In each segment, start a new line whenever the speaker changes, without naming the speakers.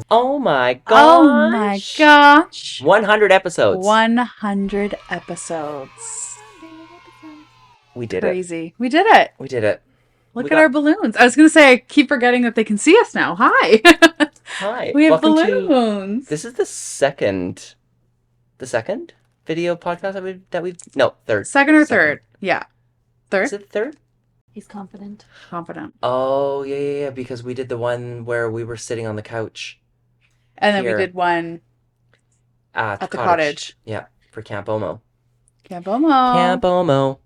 Oh my gosh.
Oh my gosh.
100 episodes.
100 episodes.
We did
Crazy. We did it.
We did it.
Look at our balloons. I was going to say, I keep forgetting that they can see us now. Hi.
Hi.
We have
Welcome
balloons.
This is the second video podcast that we've no, third.
Second or third? Yeah. Third?
Is it third?
He's confident.
Oh, yeah, because we did the one where we were sitting on the couch.
And then we did one
at
the cottage.
Yeah, for Camp OHMO.
Camp OHMO.
Camp OHMO.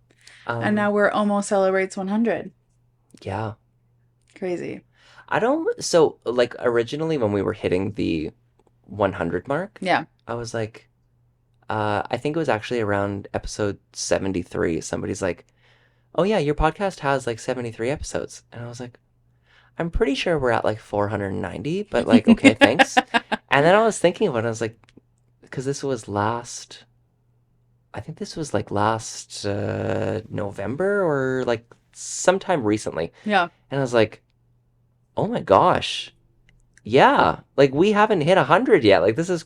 And now we're almost celebrates 100.
Yeah.
Crazy.
So, like, originally when we were hitting the 100 mark,
yeah,
I was like, I think it was actually around episode 73. Somebody's like, oh yeah, your podcast has like 73 episodes. And I was like, I'm pretty sure we're at like 490, but like, okay, thanks. And then I was thinking about it, I was like, because this was last November or like sometime recently.
Yeah.
And I was like, oh my gosh. Yeah. Like we haven't hit 100 yet. Like this is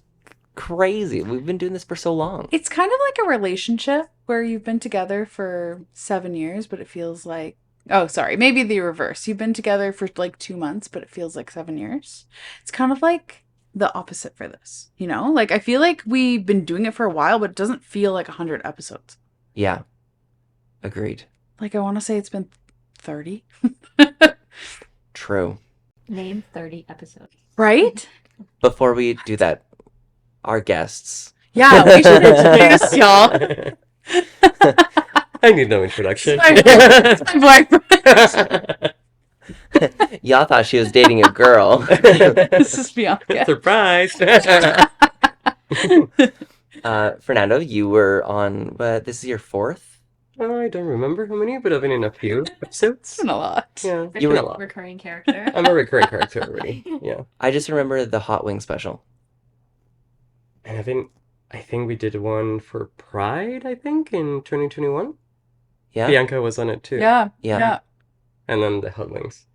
crazy. We've been doing this for so long.
It's kind of like a relationship where you've been together for 7 years, but it feels like, oh, sorry, maybe the reverse. You've been together for like 2 months, but it feels like 7 years. It's kind of like the opposite for this, you know? Like I feel like we've been doing it for a while, but it doesn't feel like 100 episodes.
Yeah. Agreed.
Like I want to say it's been 30.
True.
Name 30 episodes.
Right?
Before we do that, our guests.
Yeah, we should introduce y'all.
I need no introduction.
It's my boyfriend.
Y'all thought she was dating a girl.
This is Bianca.
Surprise!
Fernando, you were on, this is your fourth?
I don't remember how many, but I've been in a few episodes.
It's been a lot.
Yeah,
You were
a lot.
Recurring character.
I'm a recurring character already. Yeah.
I just remember the hot wing special.
And I think we did one for Pride, I think, in 2021.
Yeah?
Bianca was on it too.
Yeah.
And then the Hot Wings.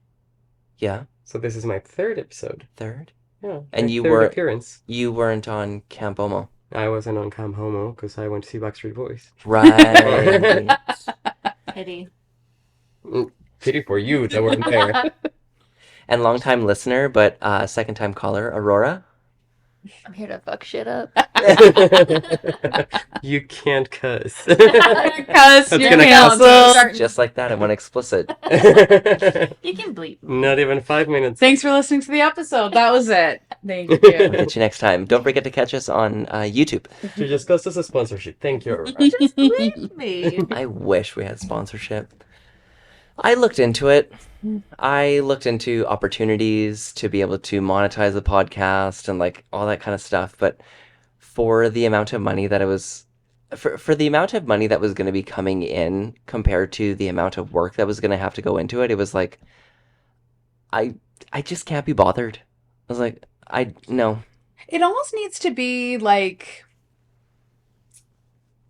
Yeah.
So this is my third episode.
Third?
Yeah.
And
my
you
third appearance.
You weren't on Camp OHMO.
I wasn't on Camp OHMO because I went to see Backstreet Boys.
Right.
Pity.
Pity for you that weren't there.
And longtime listener, but second time caller, Aurora.
I'm here to fuck shit up.
You can't cuss.
Because you're
gonna
canceled.
Just like that, it went explicit.
You can bleep.
Not even 5 minutes.
Thanks for listening to the episode. That was it. Thank
We'll
you.
catch you next time. Don't forget to catch us on YouTube.
To discuss this as a sponsorship. Thank you, Aurora.
Just bleep me.
I wish we had sponsorship. I looked into it. I looked into opportunities to be able to monetize the podcast and like all that kind of stuff. But for the amount of money that it was, for the amount of money that was going to be coming in compared to the amount of work that was going to have to go into it, it was like, I just can't be bothered. I was like, no.
It almost needs to be like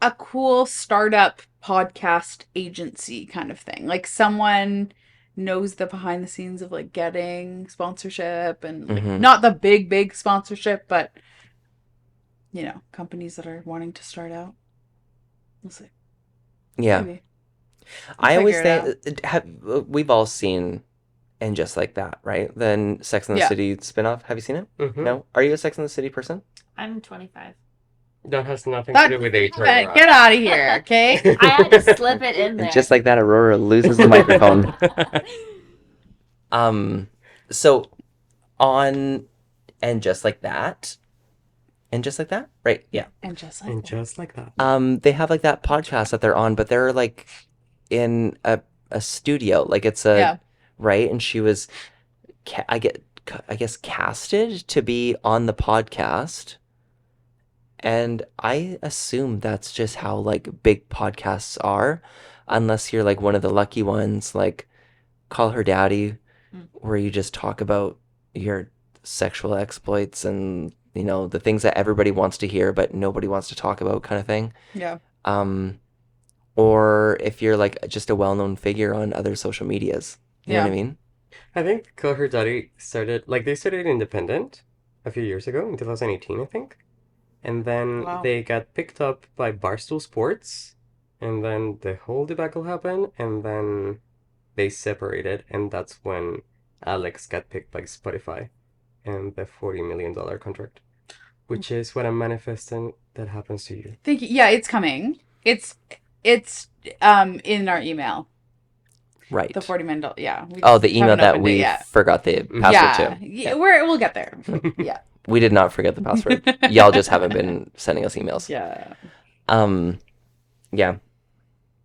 a cool startup podcast agency kind of thing. Like someone knows the behind the scenes of like getting sponsorship and like, not the big sponsorship, but you know, companies that are wanting to start out. We'll see.
Yeah.
Maybe.
I always
figure
think we've all seen And Just Like That, right? Then Sex and the City spinoff. Have you seen it?
Mm-hmm.
No? Are you a Sex and the City person?
I'm 25.
That has nothing to do with age.
Get out of here, okay?
I had to slip it in there.
And just like that, Aurora loses the microphone. So on And Just Like That. And Just Like That? Right, yeah.
And just like that.
They have like that podcast that they're on, but they're like in a studio. Like it's right? And she was, I guess, casted to be on the podcast. And I assume that's just how like big podcasts are, unless you're like one of the lucky ones, like Call Her Daddy, where you just talk about your sexual exploits and, you know, the things that everybody wants to hear but nobody wants to talk about kind of thing.
Yeah.
Or if you're like just a well-known figure on other social medias. You know what I mean?
I think Call Her Daddy started independent, a few years ago, in 2018, I think. And then
Wow.
they got picked up by Barstool Sports, and then the whole debacle happened, and then they separated, and that's when Alex got picked by Spotify and the $40 million contract, which is what I'm manifesting that happens to you.
Thank you. Yeah, it's coming. It's in our email.
Right.
The $40 million. Yeah.
Oh, the email
haven't
that
opened it
we
yet.
forgot the password
Yeah.
to.
Yeah, we'll get there. Yeah.
We did not forget the password. Y'all just haven't been sending us emails.
Yeah.
Yeah.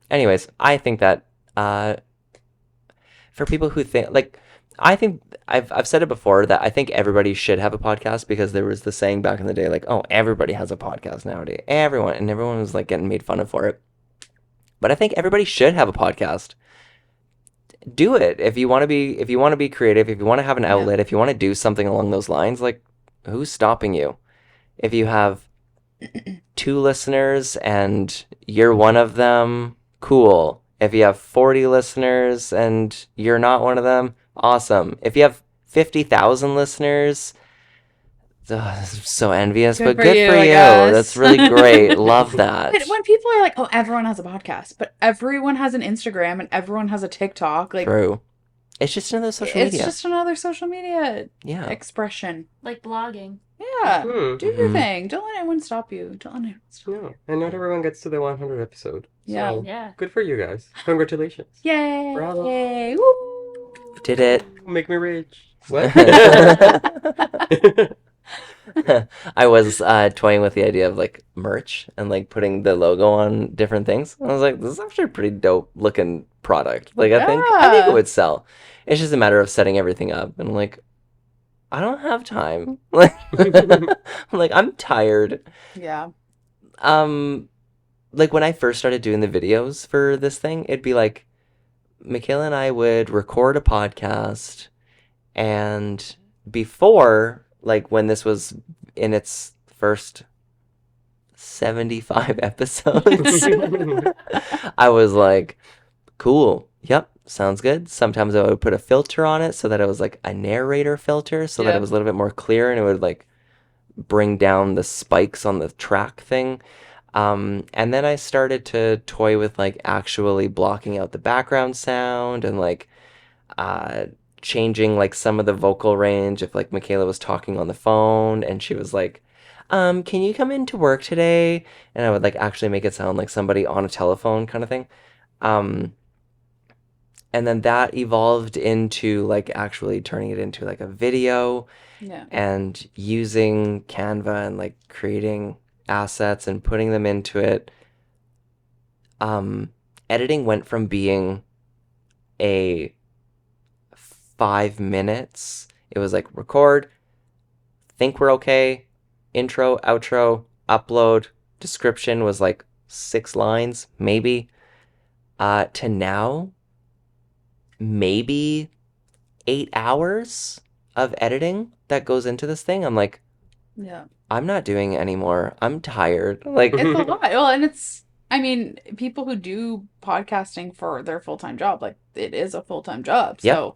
Anyways, I think that for people who think like I think I've said it before that I think everybody should have a podcast because there was the saying back in the day like, oh, everybody has a podcast nowadays. Everyone was like getting made fun of for it. But I think everybody should have a podcast. Do it if you want to be creative, if you want to have an outlet, if you want to do something along those lines, like who's stopping you? If you have 2 listeners and you're one of them, cool. If you have 40 listeners and you're not one of them, awesome. If you have 50,000 listeners, I'm so envious, but good for you. That's really great. Love that.
But when people are like, oh, everyone has a podcast, but everyone has an Instagram and everyone has a TikTok. Like,
true. It's just another social media.
It's just another social media expression.
Like blogging.
Yeah. Do your thing. Don't let anyone stop you.
No. And not everyone gets to the 100 episode.
Yeah.
So
Yeah.
good for you guys. Congratulations.
Yay.
Bravo.
Yay. Woo.
Did it.
Make me rich. What?
I was toying with the idea of like merch and like putting the logo on different things. I was like, this is actually a pretty dope looking product. Like I think it would sell. It's just a matter of setting everything up. And I'm like, I don't have time. Like I'm tired.
Yeah.
Like when I first started doing the videos for this thing, it'd be like Michala and I would record a podcast, and before, like when this was in its first 75 episodes, I was like, cool, yep, sounds good. Sometimes I would put a filter on it so that it was like a narrator filter so that it was a little bit more clear and it would like bring down the spikes on the track thing. And then I started to toy with like actually blocking out the background sound and like changing like some of the vocal range if like Michala was talking on the phone and she was like, can you come into work today? And I would like actually make it sound like somebody on a telephone kind of thing. And then that evolved into like actually turning it into like a video and using Canva and like creating assets and putting them into it. Editing went from being a 5 minutes. It was like record, think we're okay, intro, outro, upload, description was like 6 lines, maybe. To now, maybe 8 hours of editing that goes into this thing. I'm like, I'm not doing it anymore. I'm tired. Like
it's a lot. Well, and I mean, people who do podcasting for their full-time job, like it is a full-time job. So,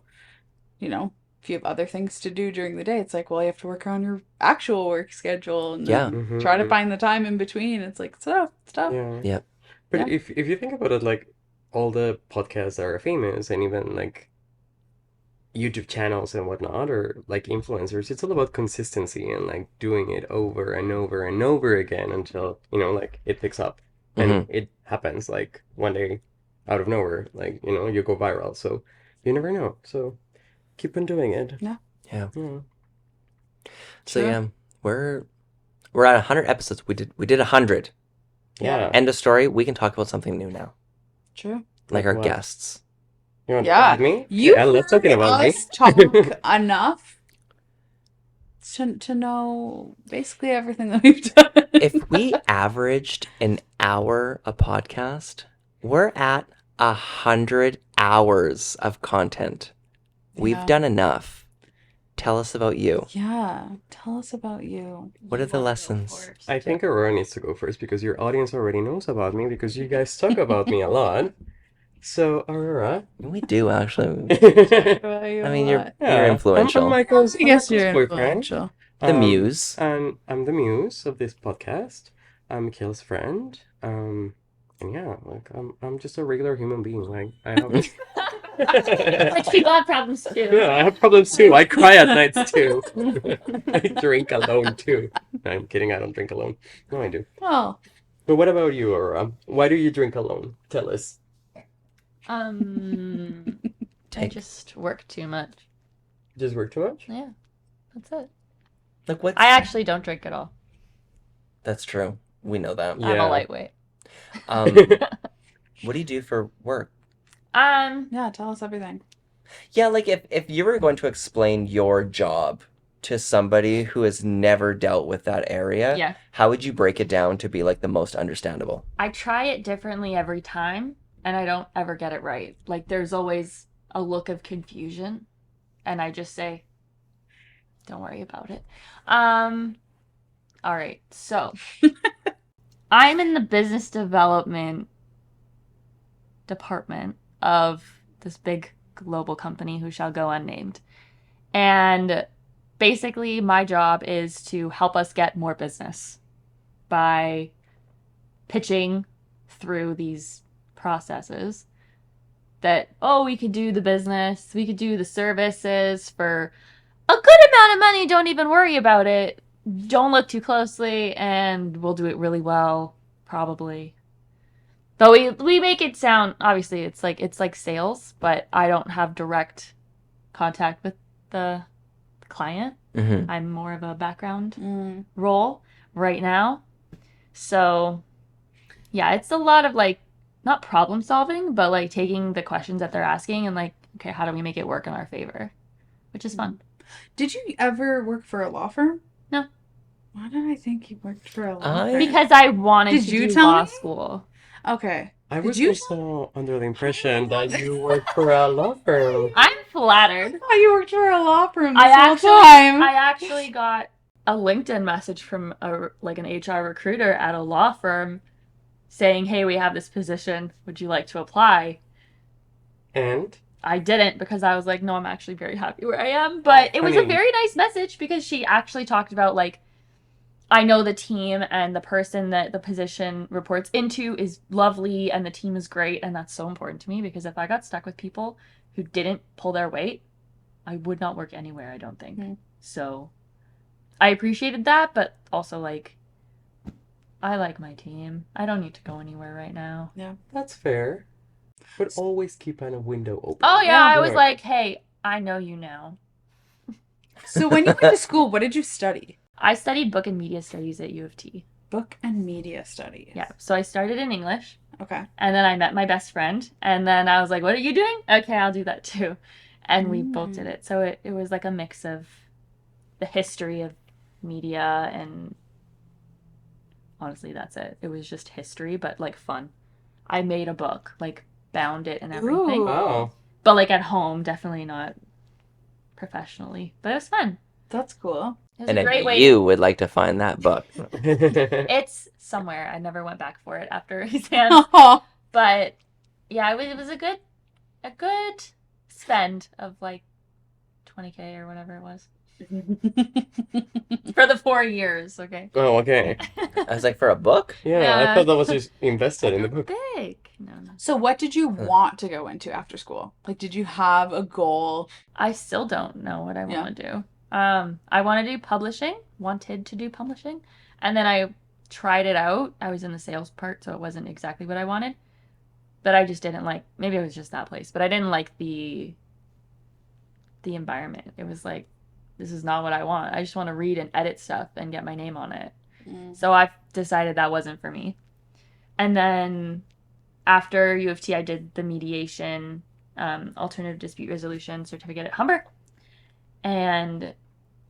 if you have other things to do during the day, it's like, well, you have to work on your actual work schedule and then try to find the time in between. It's like, it's tough.
Yeah. But if you think about it, like all the podcasts that are famous and even like YouTube channels and whatnot, or like influencers, it's all about consistency and like doing it over and over and over again until, like it picks up. And it happens like one day out of nowhere, like, you go viral. So you never know. So keep on doing it.
Yeah. So we're at 100 episodes. We did 100.
Yeah.
End of story. We can talk about something new now.
True.
Like our guests.
You want to talk about me?
I
love talking about me.
Talk enough to know basically everything that we've done.
If we averaged an hour a podcast, we're at 100 hours of content. We've done enough. Tell us about you.
Yeah, tell us about you.
What are the lessons?
I think Aurora needs to go first because your audience already knows about me because you guys talk about me a lot. So, Aurora.
We do, actually.
I
I mean, you're influential.
I'm Michael's
I guess you're
boyfriend.
influential.
The muse.
And I'm the muse of this podcast. I'm Michala's friend. And yeah, like I'm just a regular human being. Like I have
Rich people have problems too.
yeah, I have problems too. I cry at nights too. I drink alone too. No, I'm kidding. I don't drink alone. No, I do.
Well,
But what about you, Aurora? Why do you drink alone? Tell us.
I
Take.
just work too much.
Just work too much?
Yeah, that's it.
Like what?
I actually don't drink at all.
That's true. We know that.
I'm
Yeah.
a lightweight.
What do you do for work?
yeah, tell us everything.
Yeah, like if you were going to explain your job to somebody who has never dealt with that area,
Yeah.
how would you break it down to be like the most understandable?
I try it differently every time, and I don't ever get it right. Like, there's always a look of confusion, and I just say, don't worry about it. All right, so I'm in the business development department of this big global company who shall go unnamed. And basically, my job is to help us get more business by pitching through these processes that, oh, we could do the business, we could do the services for a good amount of money, don't even worry about it, don't look too closely, and we'll do it really well, probably. But we make it sound, obviously, it's like sales, but I don't have direct contact with the client.
Mm-hmm.
I'm more of a background role right now. So, yeah, it's a lot of like, not problem solving, but like taking the questions that they're asking and like, okay, how do we make it work in our favor? Which is fun.
Did you ever work for a law firm?
No.
Why did I think you worked for a law firm?
Because I wanted
Did
to
you
do
tell
law
me?
school.
Okay.
I
Did
was
you-
also under the impression that you worked for a law firm.
I'm flattered.
Oh, you worked for a law firm this
I
whole time.
actually got a LinkedIn message from an HR recruiter at a law firm saying, hey, we have this position. Would you like to apply?
And?
I didn't because I was like, no, I'm actually very happy where I am. But it was a
Honey.
very nice message because she actually talked about like, I know the team and the person that the position reports into is lovely and the team is great. And that's so important to me because if I got stuck with people who didn't pull their weight, I would not work anywhere, I don't think. So I appreciated that, but also like, I like my team. I don't need to go anywhere right now.
Yeah.
That's fair. But always keep a window open.
Oh, yeah. I was
Yeah.
like, hey, I know you now.
So when you went to school, what did you study?
I studied book and media studies at U of T.
Book and media studies.
Yeah. So I started in English.
Okay.
And then I met my best friend. And then I was like, what are you doing? Okay, I'll do that too. And we both did it. So it was like a mix of the history of media and honestly, that's it. It was just history, but like fun. I made a book, like bound it and everything.
Ooh.
Wow.
But like at home, definitely not professionally. But it was fun.
That's cool.
It was
And
a
if
great way.
you would like to find that book.
It's somewhere. I never went back for it after exams.
Oh.
But yeah, it was a good spend of like 20K or whatever it was for the 4 years. Okay.
Oh, okay.
I was like, for a book?
Yeah, I
Yeah.
thought that was just invested in the book.
Big. No.
So what did you want to go into after school? Like, did you have a goal?
I still don't know what I want to do. I want to do publishing. Wanted to do publishing, and then I tried it out. I was in the sales part, so it wasn't exactly what I wanted. But I just didn't like. Maybe it was just that place, but I didn't like the environment. It was like, this is not what I want. I just want to read and edit stuff and get my name on it. So I decided that wasn't for me. And then after U of T, I did the mediation, alternative dispute resolution certificate at Humber. And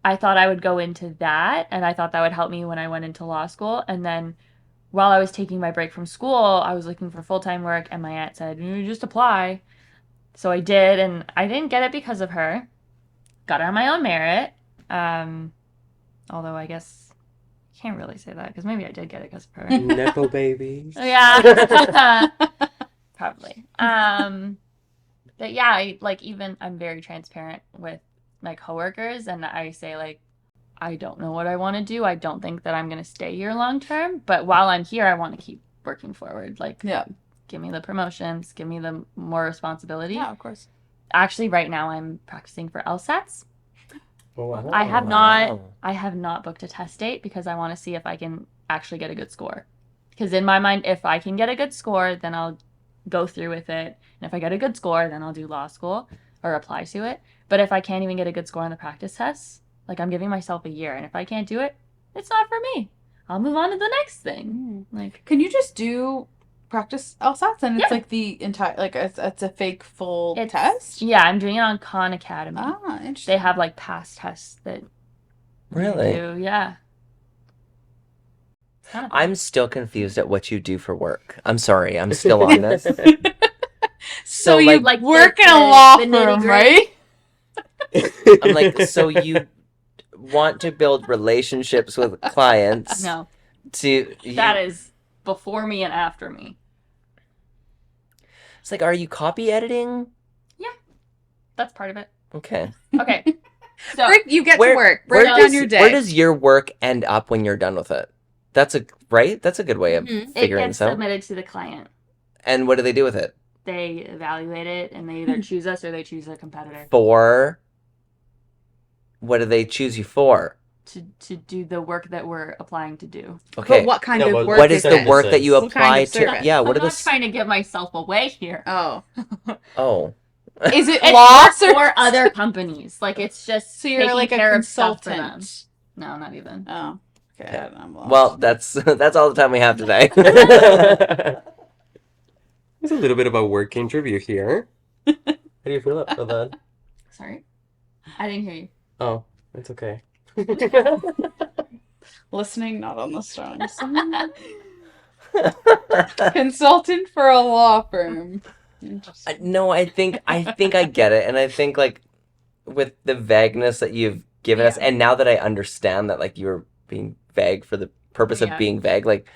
I thought I would go into that, and I thought that would help me when I went into law school. And then while I was taking my break from school, I was looking for full-time work, and my aunt said, you just apply. So I did, and I didn't get it because of her. Got it on my own merit. Although I guess I can't really say that, because maybe I did get it because of her.
Nepo babies.
Yeah. Probably. But yeah, I'm very transparent with my coworkers, and I say like, I don't know what I want to do. I don't think that I'm going to stay here long term. But while I'm here, I want to keep working forward. Like, give me the promotions, give me the more responsibility.
Yeah, of course.
Actually, right now I'm practicing for LSATs.
Oh, wow.
I have not booked a test date because I want to see if I can actually get a good score. Because in my mind, if I can get a good score, then I'll go through with it. And if I get a good score, then I'll do law school or apply to it. But if I can't even get a good score on the practice tests, like, I'm giving myself a year. And if I can't do it, it's not for me. I'll move on to the next thing. Like,
can you just do practice LSATs and it's like the entire, like, it's a fake full test?
Yeah, I'm doing it on Khan Academy.
Ah, interesting.
They have like past tests that
Really?
you do. Yeah.
I'm still confused at what you do for work. I'm sorry, I'm still on this.
So you like work in a law firm, right?
I'm like, so you want to build relationships with clients?
No. That is before me and after me.
It's like, are you copy editing?
Yeah, that's part of it.
Okay.
So you get to work. Break down your day.
Where does your work end up when you're done with it? That's a good way of figuring this out.
It gets submitted to the client.
And what do they do with it?
They evaluate it, and they either choose us or they choose a competitor.
For? What do they choose you for?
To do the work that we're applying to do.
Okay. But what kind of work?
What is the work that you apply to? Yeah, what are the?
I'm not trying to give myself away here.
Oh.
Oh.
Is it law
or other companies? Like, it's just
so you're like a consultant.
No, not even.
Oh. Okay.
Well, that's all the time we have today.
There's a little bit of a work interview here. How do you feel about that?
Sorry, I didn't hear you.
Oh, it's okay.
Listening, not on the strong side. Consultant for a law firm.
No, I think I get it, and I think, like, with the vagueness that you've given us, and now that I understand that, like, you were being vague for the purpose of being vague, like,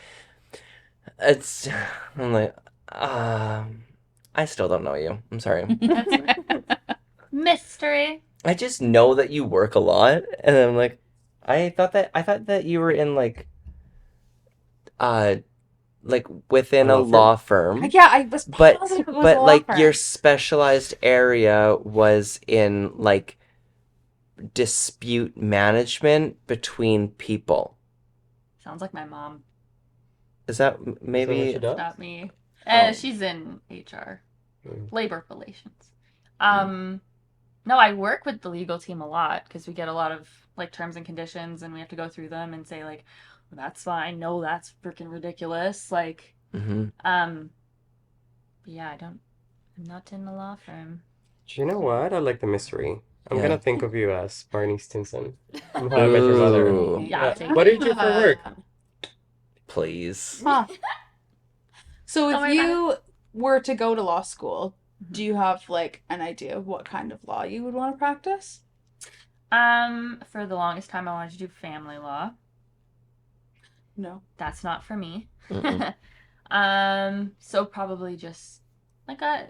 I'm like, I still don't know you. I'm sorry.
Mystery.
I just know that you work a lot, and I'm like, I thought that you were in like within a law firm.
Yeah, I was positive it was a law
like
firm.
your specialized area was in like dispute management between people.
Sounds like my mom.
Is that maybe?
Is that what she does?
Not me. She's in HR, labor relations. No, I work with the legal team a lot because we get a lot of like terms and conditions, and we have to go through them and say like, well, that's fine. No, that's freaking ridiculous. Like, yeah, I'm not in the law firm.
Do you know what? I like the mystery. I'm gonna think of you as Barney Stinson from How I Met Your Mother.
Yeah.
What do you do for work?
Please.
Huh. So if you were to go to law school, do you have like an idea of what kind of law you would want to practice?
For the longest time, I wanted to do family law.
No,
that's not for me. So probably just like a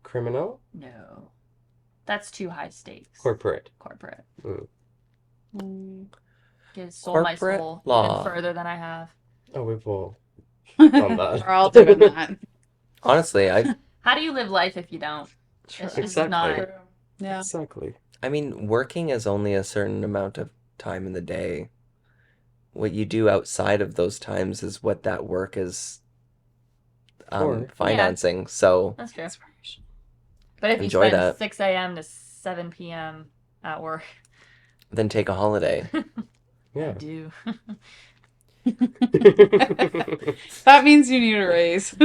criminal.
No, that's too high stakes.
Corporate.
Sold my soul law even further than I have.
Oh, we've all done that.
We're all doing that.
Honestly,
How do you live life if you don't? It's just not.
Yeah.
Exactly.
I mean, working is only a certain amount of time in the day. What you do outside of those times is what that work is financing. Yeah. So
that's true. But if you spend 6 a.m. to 7 p.m. at work,
then take a holiday.
Yeah.
I do.
That means you need a raise.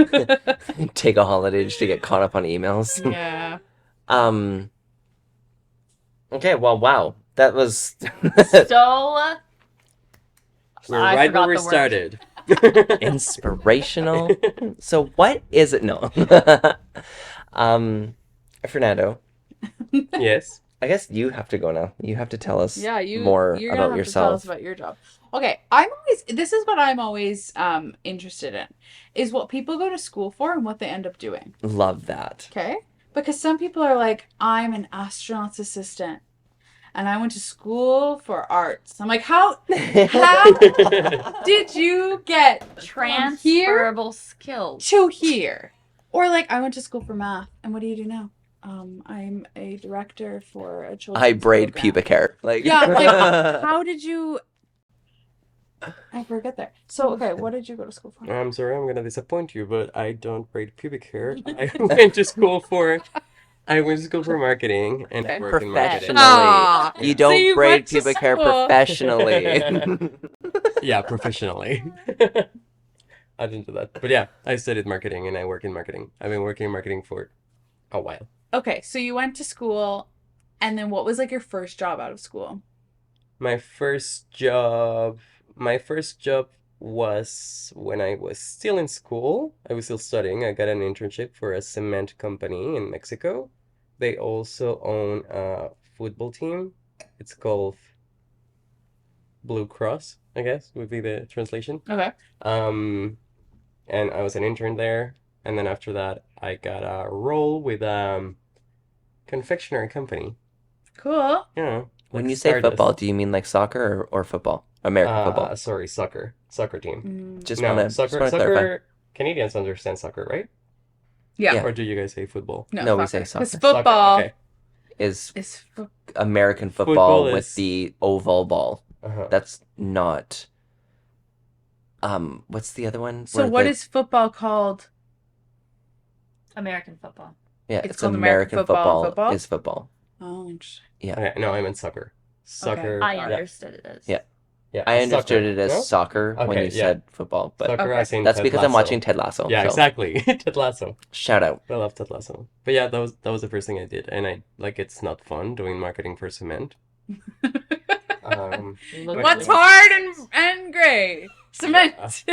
Take a holiday just to get caught up on emails.
Yeah.
Okay, well, wow. That was
so
we're right where we started.
Inspirational. So what is it? No. Fernando.
Yes.
I guess you have to go now. You have to tell us
more
about
have
yourself.
To tell us about your job. Okay, this is what I'm always interested in, is what people go to school for and what they end up doing.
Love that.
Okay? Because some people are like, I'm an astronaut's assistant. and I went to school for arts. I'm like, how did you get from here
Transferable skills.
to here? Or like, I went to school for math, and what do you do now? I'm a director for a children's
I braid
program.
pubic hair. Like,
Yeah, like, how did you... I forget there. So, okay, what did you go to school for?
I'm sorry, I'm gonna disappoint you, but I don't braid pubic hair. I went to school for marketing and I work in marketing.
professionally.
Ah,
You
so
don't
you
braid
went to
pubic hair
school.
professionally.
Yeah, professionally. I didn't do that. But yeah, I studied marketing and I work in marketing. I've been working in marketing for a while.
Okay, so you went to school, and then what was like your first job out of school?
My first job was when I was still in school. I was still studying. I got an internship for a cement company in Mexico. They also own a football team. It's called Blue Cross, I guess, would be the translation.
Okay.
And I was an intern there. And then after that, I got a role with confectionery company.
Cool.
Yeah.
When
like
you say
Stardust.
football, do you mean like soccer or football? American football.
Sorry, soccer team.
Just
No,
want to
soccer.
clarify.
Canadians understand soccer, right?
Yeah.
Yeah.
Or do you guys say football?
No, we say soccer.
Because football
Okay.
Is
is
American
Football
football
is-
with the oval ball.
Uh-huh.
That's not. What's the other one?
So
Where
what
the-
is football called?
American football.
Yeah,
it's
it's
called
American
American football and
football.
football?
Is football.
Oh, interesting.
Okay, no, I meant soccer. Soccer.
I
yeah.
understood it as.
Yeah.
Yeah.
I understood
soccer.
it as
No?
soccer when
Okay,
you
yeah.
said football, but
Soccer,
Okay.
I say
that's
Ted
because I'm
Lasso.
watching Ted Lasso.
Yeah,
so
exactly. Ted Lasso.
shout out.
I love Ted Lasso. But yeah, that was the first thing I did, and I like it's not fun doing marketing for cement.
Look
What's
at
hard and gray? Cement.
Us.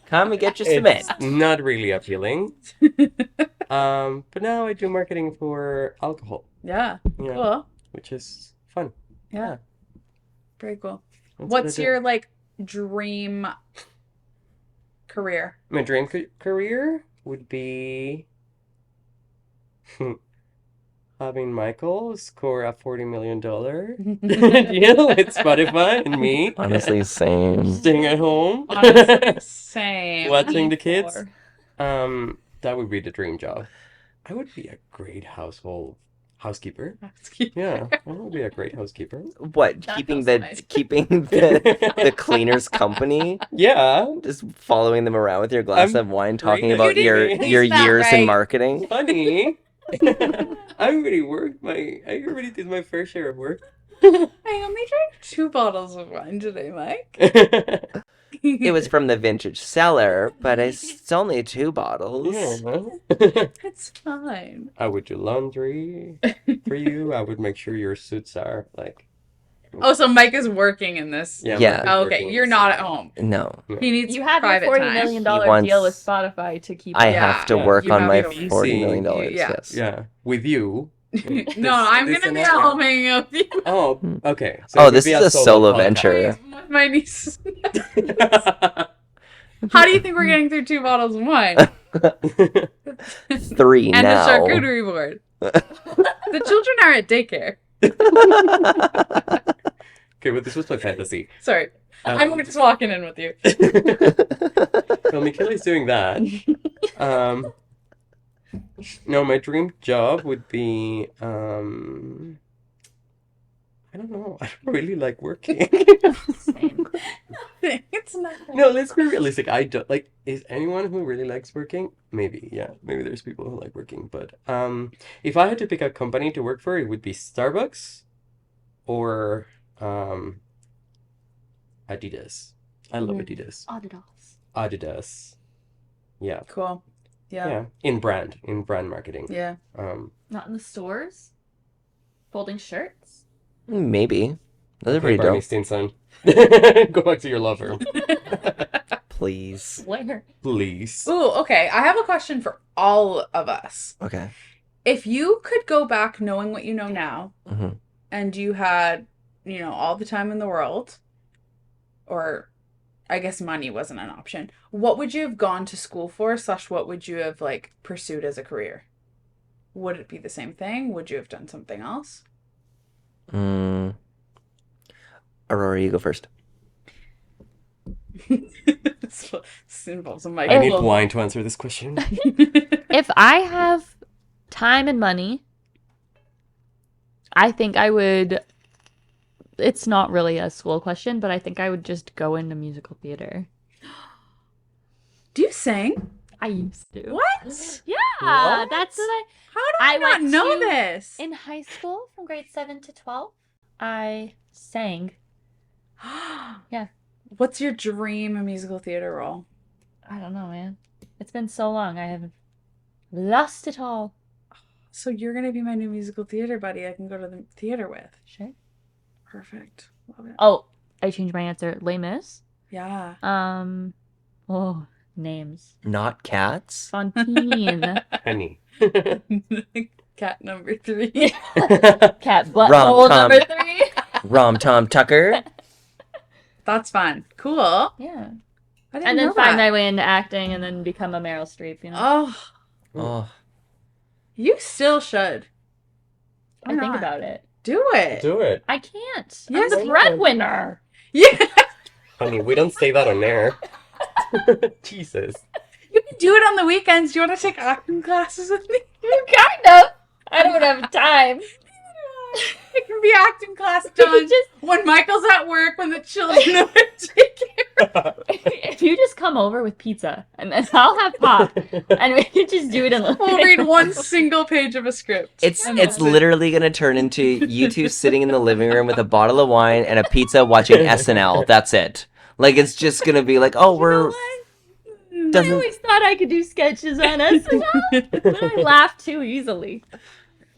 Come and get your cement.
It's not really appealing. But now I do marketing for alcohol.
Yeah.
Yeah,
Cool.
which is fun.
Yeah. Very cool.
That's what I
What's
do.
your like dream career?
My dream career would be having Michael score a $40 million deal with Spotify and me
Honestly, same.
staying at home,
Honestly, same.
watching the kids.
for.
That would be the dream job. I would be a great housekeeper. Yeah, I would be a great housekeeper.
What?
That
Keeping
feels
the
nice.
keeping the cleaners company?
Yeah,
Just following them around with your glass
I'm
of wine, talking
great
about
at
your
it.
your
He's not
years in
right.
marketing.
honey. I already did my fair share of work.
I only drank 2 bottles of wine today, Mike.
It was from the vintage cellar, but it's only 2 bottles.
Yeah.
It's fine.
I would do laundry for you. I would make sure your suits are like.
Oh, so Mike is working in this.
Yeah.
Yeah.
Mike is
Oh, okay,
working
you're
in
not
this.
at home.
No,
He needs
You have your
private
$40
time.
million
He wants-
deal with Spotify to keep.
I
Yeah.
have to
Yeah.
work
You
on
have
my
to
be
$40 million.
seeing- yeah.
Yes.
Yeah, with you.
No, I'm
This
gonna be
scenario.
helping you.
Oh, okay.
Oh,
it would
this
be
is a solo
podcast.
venture.
With my niece. How do you think we're getting through 2 bottles of wine?
3
And
now.
the charcuterie board. The children are at daycare.
Okay, but this was my fantasy.
Sorry. I'm just walking in with you.
Well, Michala is doing that. No, my dream job would be I don't know. I don't really like working.
Same.
It's not.
No, let's be realistic. I don't like. Is anyone who really likes working? Maybe, yeah. Maybe there's people who like working, but if I had to pick a company to work for, it would be Starbucks or Adidas. I love Adidas.
Adidas.
Adidas. Yeah.
Cool. Yeah.
Yeah. In brand marketing.
Yeah.
Not in the stores. Folding shirts.
Maybe. Those are
Okay,
pretty
Barney
dope.
Stinson. Go back to your lover,
Please.
Where?
please.
Ooh, okay. I have a question for all of us.
Okay.
If you could go back knowing what you know now,
Mhm.
and you had, all the time in the world, or I guess money wasn't an option, what would you have gone to school for, / what would you have pursued as a career? Would it be the same thing? Would you have done something else?
Aurora, you go first.
This involves a mic.
I need wine to answer this question.
If I have time and money, I think I would. It's not really a school question, but I think I would just go into musical theater.
Do you sing?
I used to.
What?
Yeah,
What?
that's what
How do I not
went
know
to-
this?
in high school from grade 7 to 12. I sang. Yeah.
What's your dream musical theater role?
I don't know, man. It's been so long. I have lost it all.
So you're gonna be my new musical theater buddy. I can go to the theater with.
Sure.
Perfect. Love it.
Oh, I changed my answer. Les Mis.
Yeah.
Oh, names.
Not cats.
Fontaine.
Honey.
Cat number 3.
Cat butthole
Rom-com.
number 3.
Rom Tom Tucker.
That's fun. Cool.
Yeah.
I didn't
And then
know
find
that.
my way into acting and then become a Meryl Streep, you know?
Oh,
Oh,
you still should.
I
Why
think
not?
about it.
Do it.
Do it.
I can't.
Yes,
I'm the
you
breadwinner.
Yeah.
Honey, we don't say that on air. Jesus.
You can do it on the weekends. Do you want to take acting classes with me?
Kind of. I don't have time.
It can be acting class done
Just-
when Michael's at work, when the children are taken.
If you just come over with pizza and then I'll have pop and we can just do it in the
We'll read one single page of a script.
it's
And
it's
that's it.
literally gonna turn into you two sitting in the living room with a bottle of wine and a pizza watching SNL. That's it. Like it's just gonna be like, oh, we're
I
doesn't
always thought I could do sketches on SNL, but I laugh too easily.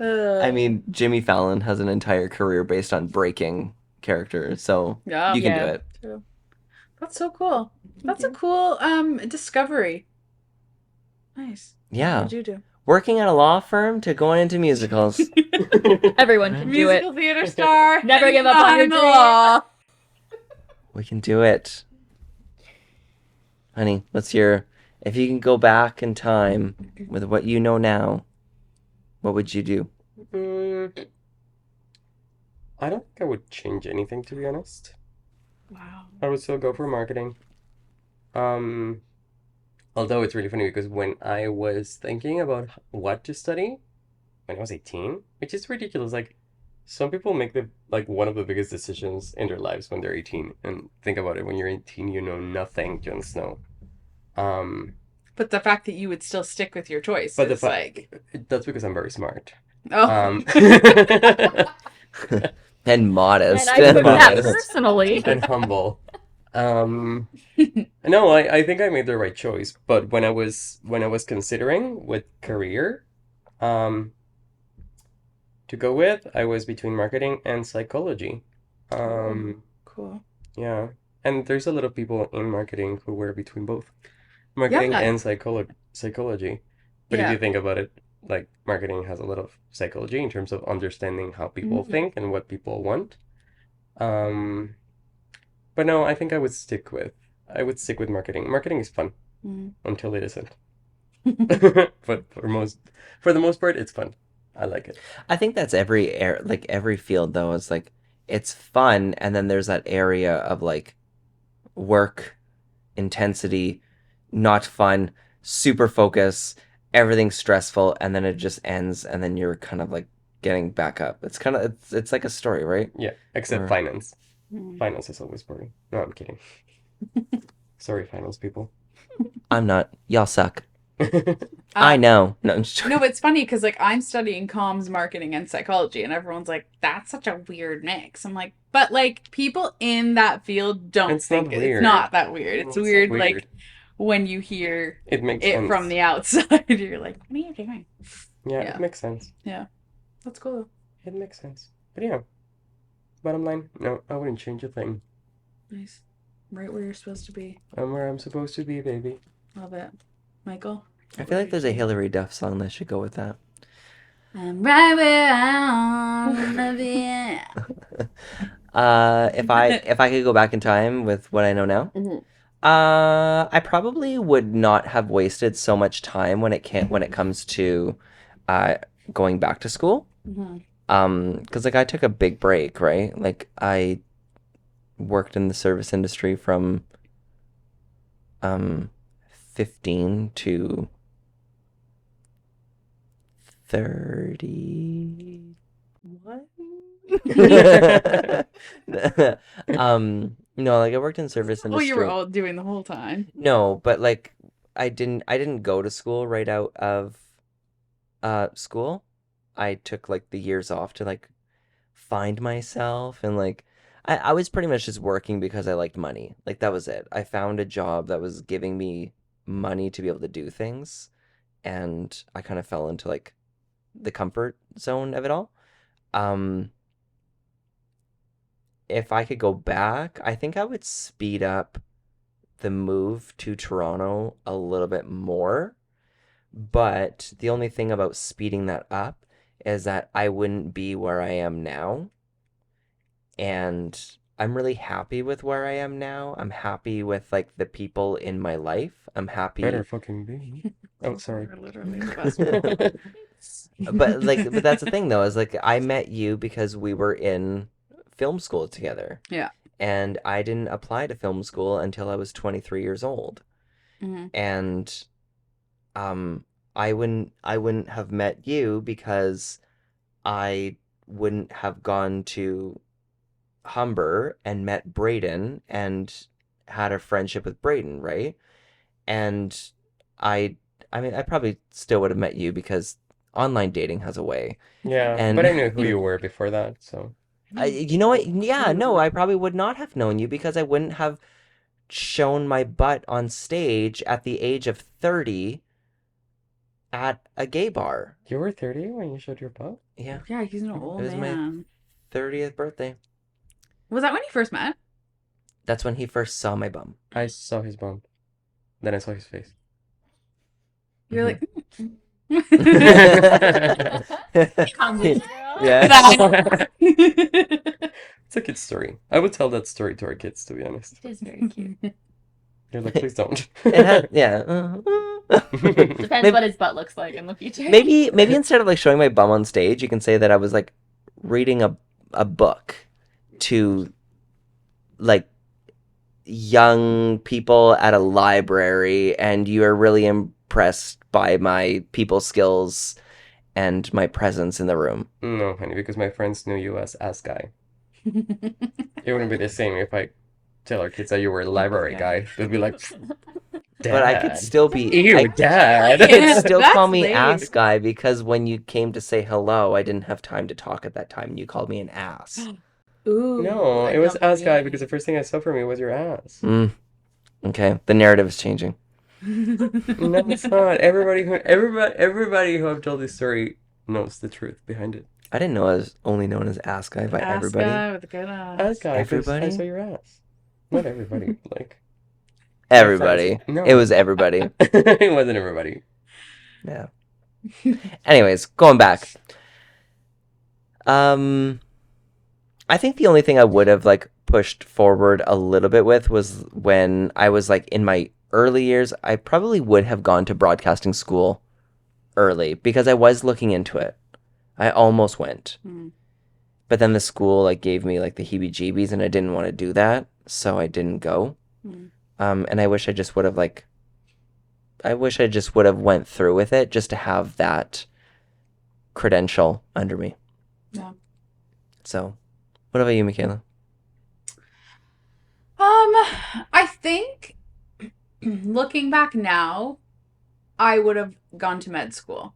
I mean, Jimmy Fallon has an entire career based on breaking characters, so
Yeah.
you can
Yeah.
do it.
True. That's so cool. That's a cool discovery. Nice.
Yeah.
What'd you do?
Working at a law firm to going into musicals.
Everyone can do it.
Musical theater star.
Never give up on your
the
dream.
law.
We can do it. Honey, if you can go back in time with what you know now, what would you do?
I don't think I would change anything, to be honest.
Wow.
I would still go for marketing. Although it's really funny because when I was thinking about what to study when I was 18, which is ridiculous, like some people make one of the biggest decisions in their lives when they're 18, and think about it, when you're 18, you know nothing, Jon Snow.
But the fact that you would still stick with your choice
But the
is
that's because I'm very smart.
oh.
And modest.
And I took that
Modest.
personally.
And humble. No, I think I made the right choice. But when I was considering what career to go with, I was between marketing and psychology.
Cool.
Yeah. And there's a lot of people in marketing who were between both marketing
Yeah.
and psychology. But if
Yeah.
you think about it, like marketing has a lot of psychology in terms of understanding how people think and what people want. But no, I think I would stick with marketing. Marketing is fun until it isn't. But for the most part, it's fun. I like it.
I think that's every field though. It's like it's fun, and then there's that area of like work intensity, not fun, super focus, everything's stressful, and then it just ends, and then you're kind of like getting back up. It's like a story, right?
Yeah, except
Or-
finance. Finance is always boring. No, I'm kidding. Sorry, finance people.
I'm not. Y'all suck. I know. No, I'm just joking.
No, but it's funny because like I'm studying comms, marketing, and psychology, and everyone's like, "That's such a weird mix." I'm like, but like people in that field don't
It's
think
not
it's
weird.
not that weird. It's
It's not
weird,
weird.
like when you hear
It makes
it
sense.
from the outside, you're like, "What are you doing?"
Yeah,
Yeah.
it makes sense.
That's cool.
It makes sense. But yeah, bottom line, no, I wouldn't change a thing.
Nice, right where you're supposed to be.
I'm where I'm supposed to be, baby.
Love it, Michael.
I feel like there's a Hillary Duff song that should go with that.
I'm right where I wanna be.
If I could go back in time with what I know now, I probably would not have wasted so much time when it comes to going back to school. Because like I took a big break, right? Like I worked in the service industry from 15 to 31. No, like I worked in service
Well, you were
industry.
all doing the whole time.
No, but like I didn't go to school right out of school. I took like the years off to like find myself and like I was pretty much just working because I liked money. Like that was it. I found a job that was giving me money to be able to do things, and I kind of fell into like the comfort zone of it all. Um, if I could go back, I think I would speed up the move to Toronto a little bit more. But the only thing about speeding that up is that I wouldn't be where I am now. And I'm really happy with where I am now. I'm happy with like the people in my life. I'm happy.
Better fucking be. Oh, sorry.
We're literally the best.
But that's the thing though, is like I met you because we were in film school together.
Yeah.
And I didn't apply to film school until I was 23 years old.
Mm-hmm.
And I wouldn't have met you because I wouldn't have gone to Humber and met Braden and had a friendship with Braden, right? And I mean I probably still would have met you because online dating has a way.
Yeah,
And
but I knew who you were before that, so.
you know what? Yeah, no, I probably would not have known you because I wouldn't have shown my butt on stage at the age of 30 at a gay bar.
You were 30 when you showed your butt?
Yeah.
Yeah, he's an old
It was my
man.
30th birthday.
Was that when you first met?
That's when he first saw my bum.
I saw his bum. Then I saw his face.
You're like,
Come with me, girl.
Yeah.
It's a kid's story. I would tell that story to our kids, to be honest.
It is very cute.
They're like, please don't.
Yeah.
Depends
Maybe-
what his butt looks like in the future.
maybe instead of like showing my bum on stage, you can say that I was like reading a book to like young people at a library, and you are really impressed by my people skills and my presence in the room.
No, honey, because my friends knew you as ass guy. It wouldn't be the same if I tell our kids that you were a library guy. They'd be like, Dad.
But I could still be.
Ew, Dad.
You could still
That's
call me
lame.
ass guy because when you came to say hello, I didn't have time to talk at that time, and you called me an ass.
Ooh.
No,
I
it was
don't
ass guy
believe
because the first thing I saw from you was your ass.
Okay, the narrative is changing.
No, it's not. Everybody who I've told this story knows the truth behind it.
I didn't know I was only known as ass guy by
Ass
everybody.
guy with a good ass.
Ass guy, 'cause
Everybody?
I saw your ass. Not everybody, like.
Everybody.
No.
It was everybody.
It wasn't everybody.
Yeah. Anyways, going back. I think the only thing I would have like pushed forward a little bit with was when I was like in my early years, I probably would have gone to broadcasting school early because I was looking into it. I almost went. But then the school like gave me like the heebie-jeebies and I didn't want to do that, so I didn't go. And I wish I just would have went through with it just to have that credential under me.
Yeah.
So, what about you, Michala?
I think looking back now, I would have gone to med school.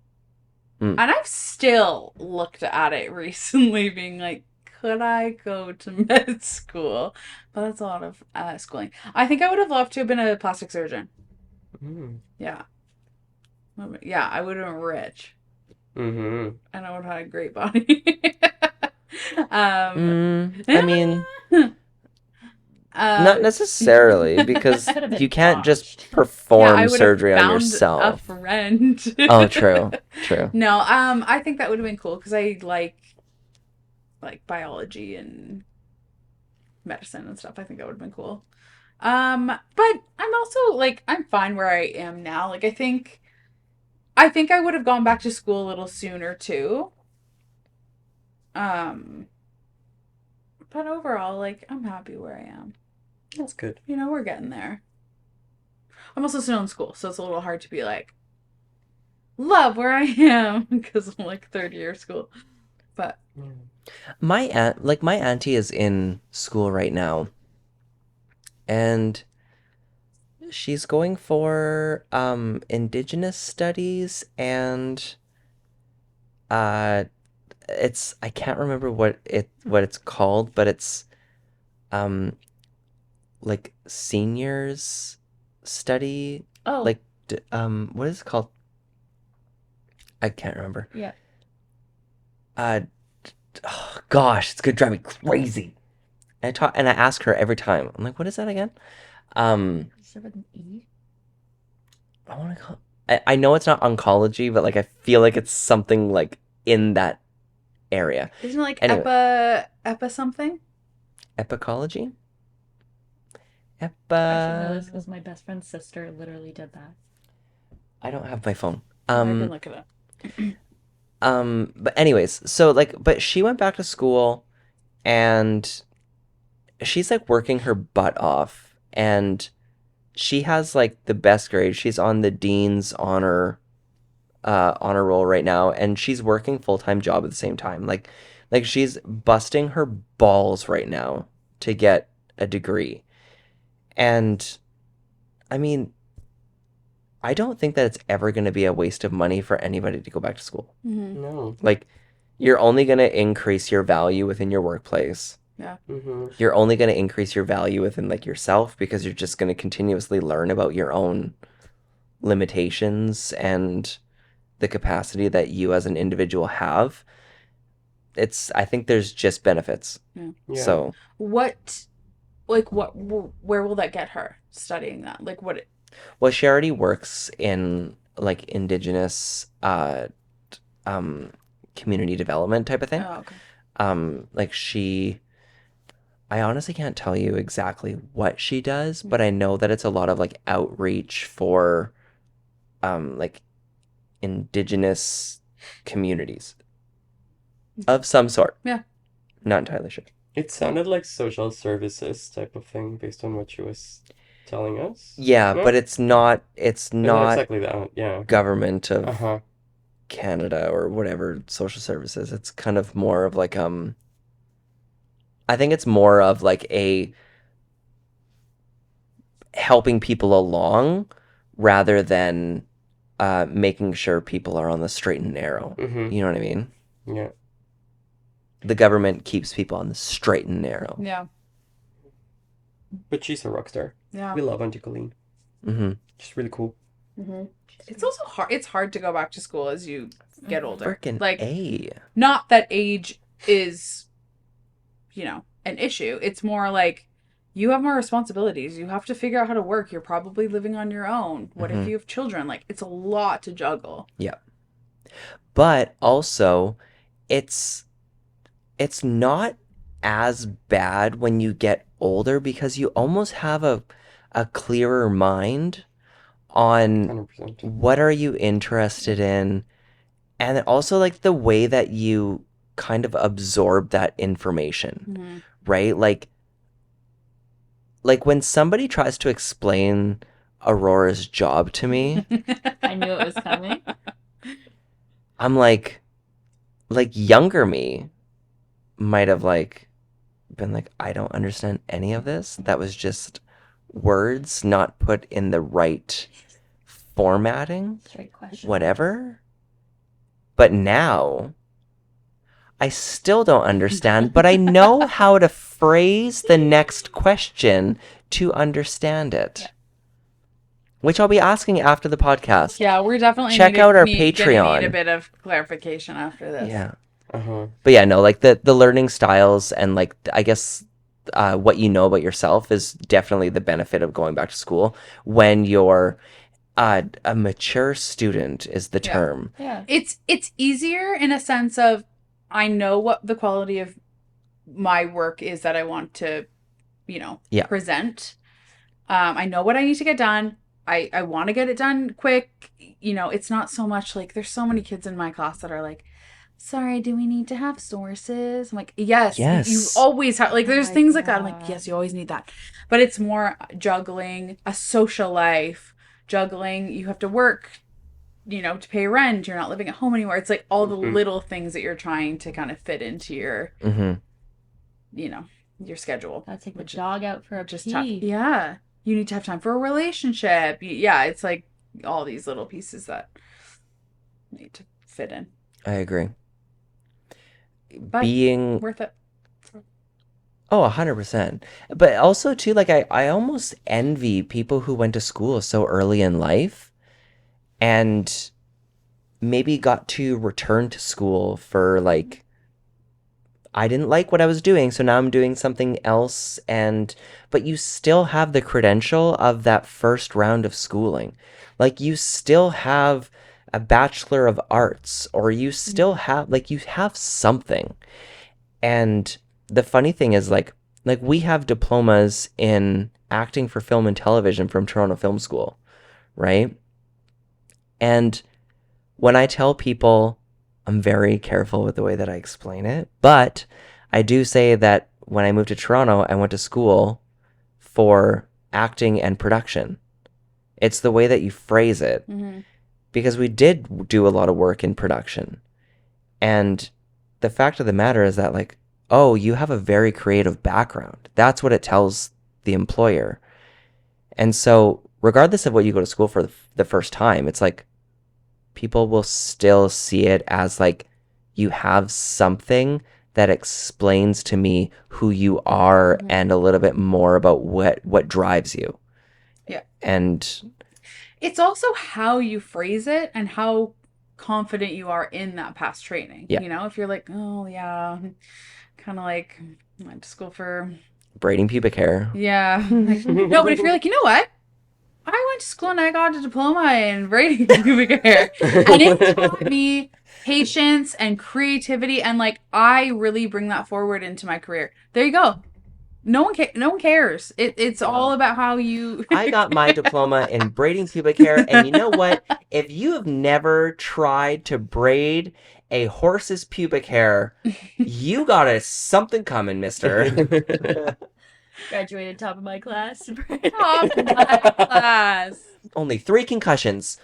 And I've still looked at it recently being like, could I go to med school? But that's a lot of schooling. I think I would have loved to have been a plastic surgeon. Yeah. Yeah, I would have been rich.
Mm-hmm.
And I would have had a great body.
I mean, not necessarily, because you can't just perform surgery on yourself.
A friend.
Oh, true.
No, I think that would have been cool because I like biology and medicine and stuff. I think that would have been cool. But I'm also like I'm fine where I am now. Like I think I would have gone back to school a little sooner too. But overall, like, I'm happy where I am.
That's good.
You know, we're getting there. I'm also still in school, so it's a little hard to be like, love where I am, because I'm like third year school. But
my auntie is in school right now, and she's going for indigenous studies, and it's I can't remember what it's called, but it's um like seniors study.
Oh.
Like what is it called? I can't remember.
Yeah.
Oh, gosh, it's gonna drive me crazy. And I ask her every time. I'm like, what is that again?
Is it with an E?
I want to call. I know it's not oncology, but like I feel like it's something like in that area.
Isn't it like
Anyway.
epa something?
Epicology?
I should know this because my best friend's sister literally did that.
I don't have my phone.
I can look it up.
But anyways, so like, but she went back to school, and she's like working her butt off, and she has like the best grade. She's on the dean's honor roll right now, and she's working full-time job at the same time. Like she's busting her balls right now to get a degree. And I mean, I don't think that it's ever going to be a waste of money for anybody to go back to school.
Mm-hmm.
No.
Like, you're only going to increase your value within your workplace.
Yeah.
Mm-hmm.
You're only going to increase your value within like yourself, because you're just going to continuously learn about your own limitations and the capacity that you as an individual have. I think there's just benefits.
Yeah.
Yeah.
So
where will that get her studying that? Like what?
Well, she already works in like indigenous community development type of thing.
Oh, okay.
Like I honestly can't tell you exactly what she does, but I know that it's a lot of like outreach for like indigenous communities of some sort.
Yeah.
Not entirely sure.
It sounded like social services type of thing based on what she was telling us.
Yeah,
No?
but it's not
Not exactly that. Yeah.
government of
Uh-huh.
Canada or whatever social services. It's kind of more of like I think it's more of like a helping people along rather than making sure people are on the straight and narrow.
Mm-hmm.
You know what I mean?
Yeah.
The government keeps people on the straight and narrow.
Yeah.
But she's a rock star.
Yeah.
We love Auntie Colleen.
Mm-hmm.
She's really cool.
Mm-hmm. It's also hard. It's hard to go back to school as you get older.
Frickin'
like,
A.
not that age is, an issue. It's more like you have more responsibilities. You have to figure out how to work. You're probably living on your own. What if you have children? Like, it's a lot to juggle.
Yeah. But also, it's not as bad when you get older, because you almost have a clearer mind on
100%.
what are you interested in, and also like the way that you kind of absorb that information, right? Like when somebody tries to explain Aurora's job to me,
I knew it was coming.
I'm like younger me might have like been like, I don't understand any of this. That was just words not put in the right formatting,
Straight question.
whatever. But now I still don't understand, but I know how to phrase the next question to understand it.
Yeah.
Which I'll be asking after the podcast.
Yeah, we're definitely
Check out our
gonna
Patreon.
need a bit of clarification after this.
Yeah.
Uh-huh.
But yeah, no, like the learning styles and like I guess what you know about yourself is definitely the benefit of going back to school when you're a mature student is the term.
Yeah.
It's easier in a sense of I know what the quality of my work is that I want to, present. I know what I need to get done. I want to get it done quick. It's not so much like there's so many kids in my class that are like, sorry, do we need to have sources? I'm like, yes.
Yes.
You always have, like, there's
my
things like that. I'm like,
God.
yes, you always need that. But it's more juggling a social life, juggling, you have to work, to pay rent. You're not living at home anymore. It's like all the little things that you're trying to kind of fit into your, your schedule.
Gotta take the dog out for a
Just
pee.
tough. Yeah. You need to have time for a relationship. Yeah, it's like all these little pieces that need to fit in.
I agree.
But
Being
worth it.
Oh, 100%. But also too, like I almost envy people who went to school so early in life and maybe got to return to school for like I didn't like what I was doing, so now I'm doing something else but you still have the credential of that first round of schooling. Like you still have a Bachelor of Arts or you still have like you have something. And the funny thing is like we have diplomas in acting for film and television from Toronto Film School, right? And when I tell people, I'm very careful with the way that I explain it, but I do say that when I moved to Toronto, I went to school for acting and production. It's the way that you phrase it, because we did do a lot of work in production. And the fact of the matter is that like, oh, you have a very creative background. That's what it tells the employer. And so regardless of what you go to school for the first time, it's like people will still see it as like you have something that explains to me who you are and a little bit more about what drives you.
Yeah.
And
it's also how you phrase it and how confident you are in that past training.
Yeah.
If you're like, oh yeah, kind of like went to school for
braiding pubic hair.
Yeah. No, but if you're like, you know what? I went to school and I got a diploma in braiding pubic hair. And it taught me patience and creativity. And like, I really bring that forward into my career. There you go. No one cares. It's all about how you...
I got my diploma in braiding pubic hair. And you know what? If you have never tried to braid a horse's pubic hair, you got something coming, mister.
Graduated top of my class.
Top of my class.
Only 3 concussions.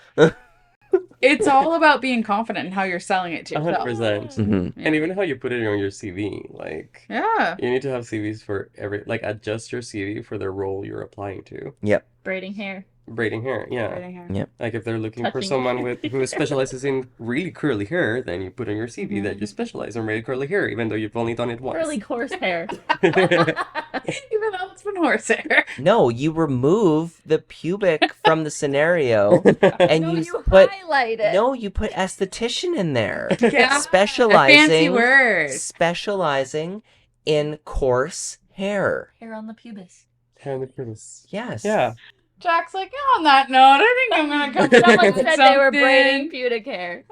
It's all about being confident in how you're selling it to
100%. And even how you put it on your CV. Like,
yeah,
you need to have CVs for adjust your CV for the role you're applying to.
Yep.
Braiding hair.
Braiding hair, yeah.
Braiding hair.
Yep.
Like if they're looking for someone who specializes in really curly hair, then you put on your CV that you specialize in really curly hair, even though you've only done it once.
Curly horse hair.
Even though it's been horsehair.
No, you remove the pubic from the scenario, and you
highlight it.
No, you put esthetician in there.
Yeah,
specializing.
A fancy word.
Specializing in coarse hair.
Hair on the pubis.
Hair on the pubis.
Yes.
Yeah.
Jack's like, yeah, on that note, I think I'm gonna come up
Someone
with
said
something.
they were braiding pubic hair.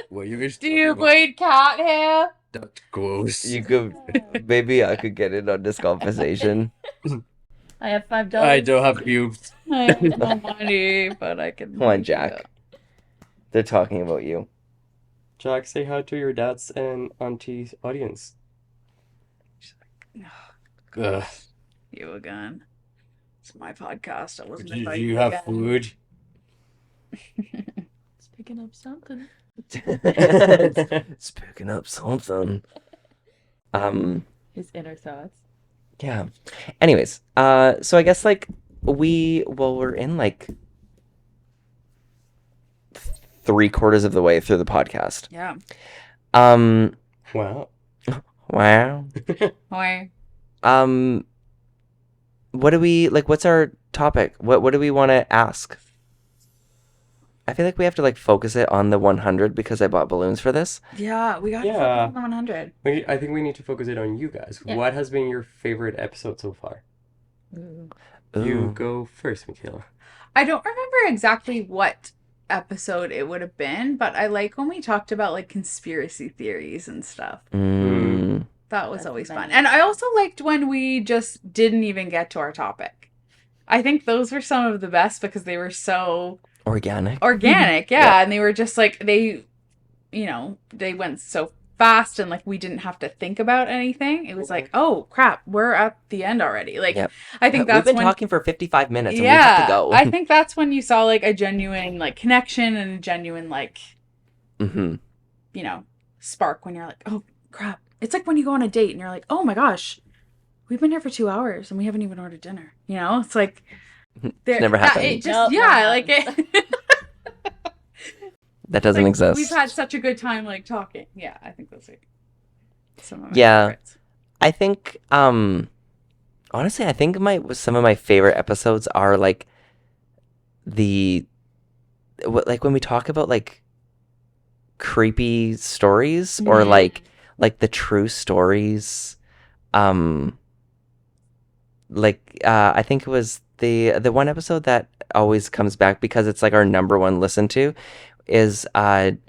What you guys
Do you braid cat hair?
That's gross.
You could, maybe I could get in on this conversation.
I have $5.
I don't have pubes.
I have no money, but I can.
Come on, Jack. They're talking about you.
Jack, say hi to your dad's and auntie's audience. Ugh.
You again. It's my podcast. I wasn't
Do
invited
you
again.
have food?
It's picking up something.
It's picking up something.
His inner thoughts.
Yeah. Anyways, so I guess like we're in like 3/4 of the way through the podcast.
Yeah.
Wow.
Wow.
Why?
What do we like? What's our topic? What do we want to ask? I feel like we have to like focus it on the 100 because I bought balloons for this.
Yeah, we got to
Yeah.
focus on the 100.
I think we need to focus it on you guys.
Yeah.
What has been your favorite episode so far?
Ooh.
You
Ooh.
go first, Michala.
I don't remember exactly what episode it would have been, but I like when we talked about like conspiracy theories and stuff.
Mm.
That was
That's
always fun.
nice.
And I also liked when we just didn't even get to our topic. I think those were some of the best because they were so
Organic.
organic, yeah. And they were just like, they you know, they went so fast and like we didn't have to think about anything. It was like, oh crap, we're at the end already. Like,
Yep.
I think that's
we've been
when
talking for 55 minutes and we have to go.
I think that's when you saw like a genuine like connection and a genuine like,
Mm-hmm.
you know, spark when you're like, oh crap. It's like when you go on a date and you're like, oh my gosh, we've been here for 2 hours and we haven't even ordered dinner. You know, it's like
Never happened.
It just like it.
That doesn't
like,
exist.
We've had such a good time like talking. Yeah, I think those are some of my favorites.
I think honestly, I think some of my favorite episodes are like like when we talk about like creepy stories or like the true stories. I think it was the one episode that always comes back because it's like our number one listen to is it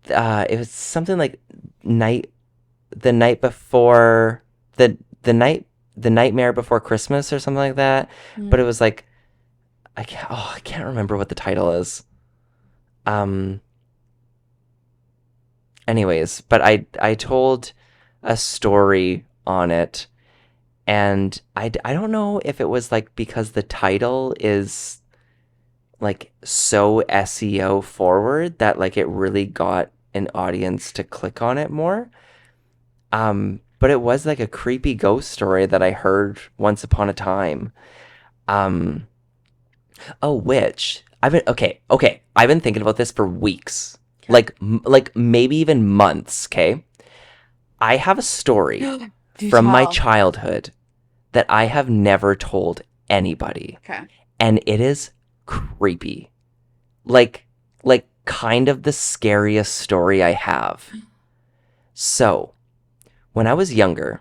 was something like the nightmare before Christmas or something like that. But it was like I can't remember what the title is. Anyways, but I told a story on it, and I don't know if it was like because the title is like so SEO forward that like it really got an audience to click on it more. But it was like a creepy ghost story that I heard once upon a time. Which I've been I've been thinking about this for weeks. Okay. Like maybe even months, okay? I have a story from my childhood that I have never told anybody.
Okay.
And it is creepy. Like kind of the scariest story I have. So, when I was younger,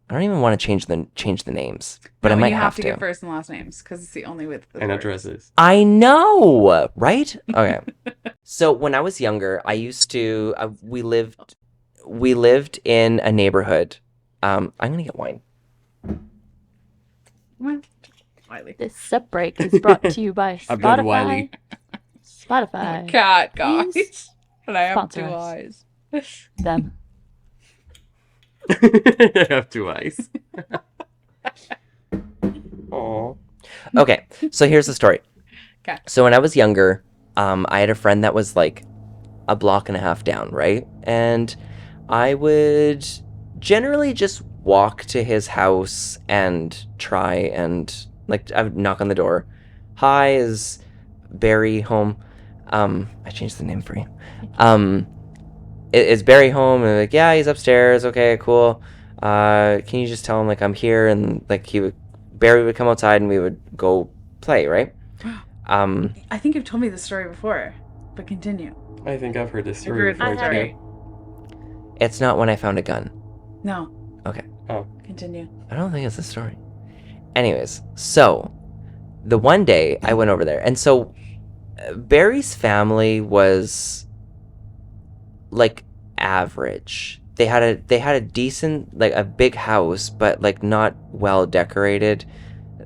I don't even want to change the names, but I might have to.
You have to get first and last names because it's the only way.
And addresses.
I know, right? Okay. So when I was younger, I used to. We lived in a neighborhood. I'm gonna get wine.
Wiley.
This sub break is brought to you by Spotify. Spotify.
Cat guys. And I have
Sponsor
2
us.
eyes.
Them.
I have 2 eyes.
Aww. Okay, so here's the story.
Okay.
So when I was younger, I had a friend that was like a block and a half down, right? And I would generally just walk to his house and try and like I would knock on the door. Hi, is Barry home? I changed the name for you. Is Barry home? And like, yeah, he's upstairs. Okay, cool. Can you just tell him like I'm here? And like Barry would come outside and we would go play, right?
I think you've told me this story before, but continue.
I think I've heard this story before too.
It's not when I found a gun.
No.
Okay.
Oh.
Continue.
I don't think it's a story. Anyways, so the one day I went over there, and so Barry's family was like average. They had a decent, like a big house, but like not well decorated.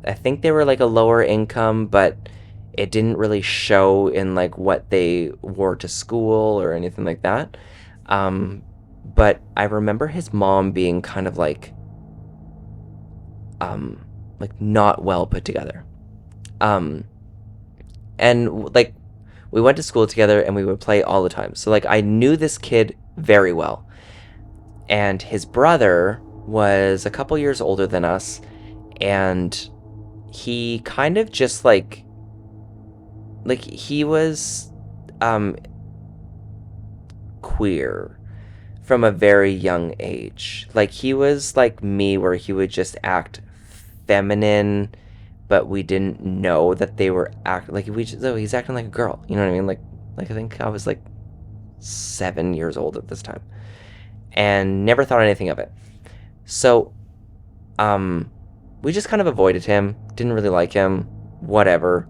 I think they were like a lower income, but it didn't really show in like what they wore to school or anything like that. But I remember his mom being kind of like not well put together. And like we went to school together and we would play all the time. So like I knew this kid very well. And his brother was a couple years older than us, and he kind of just like he was queer from a very young age. Like he was like me, where he would just act feminine, but we didn't know that they were he's acting like a girl. You know what I mean? Like I think I was like 7 years old at this time, and never thought anything of it. So, we just kind of avoided him. Didn't really like him. Whatever.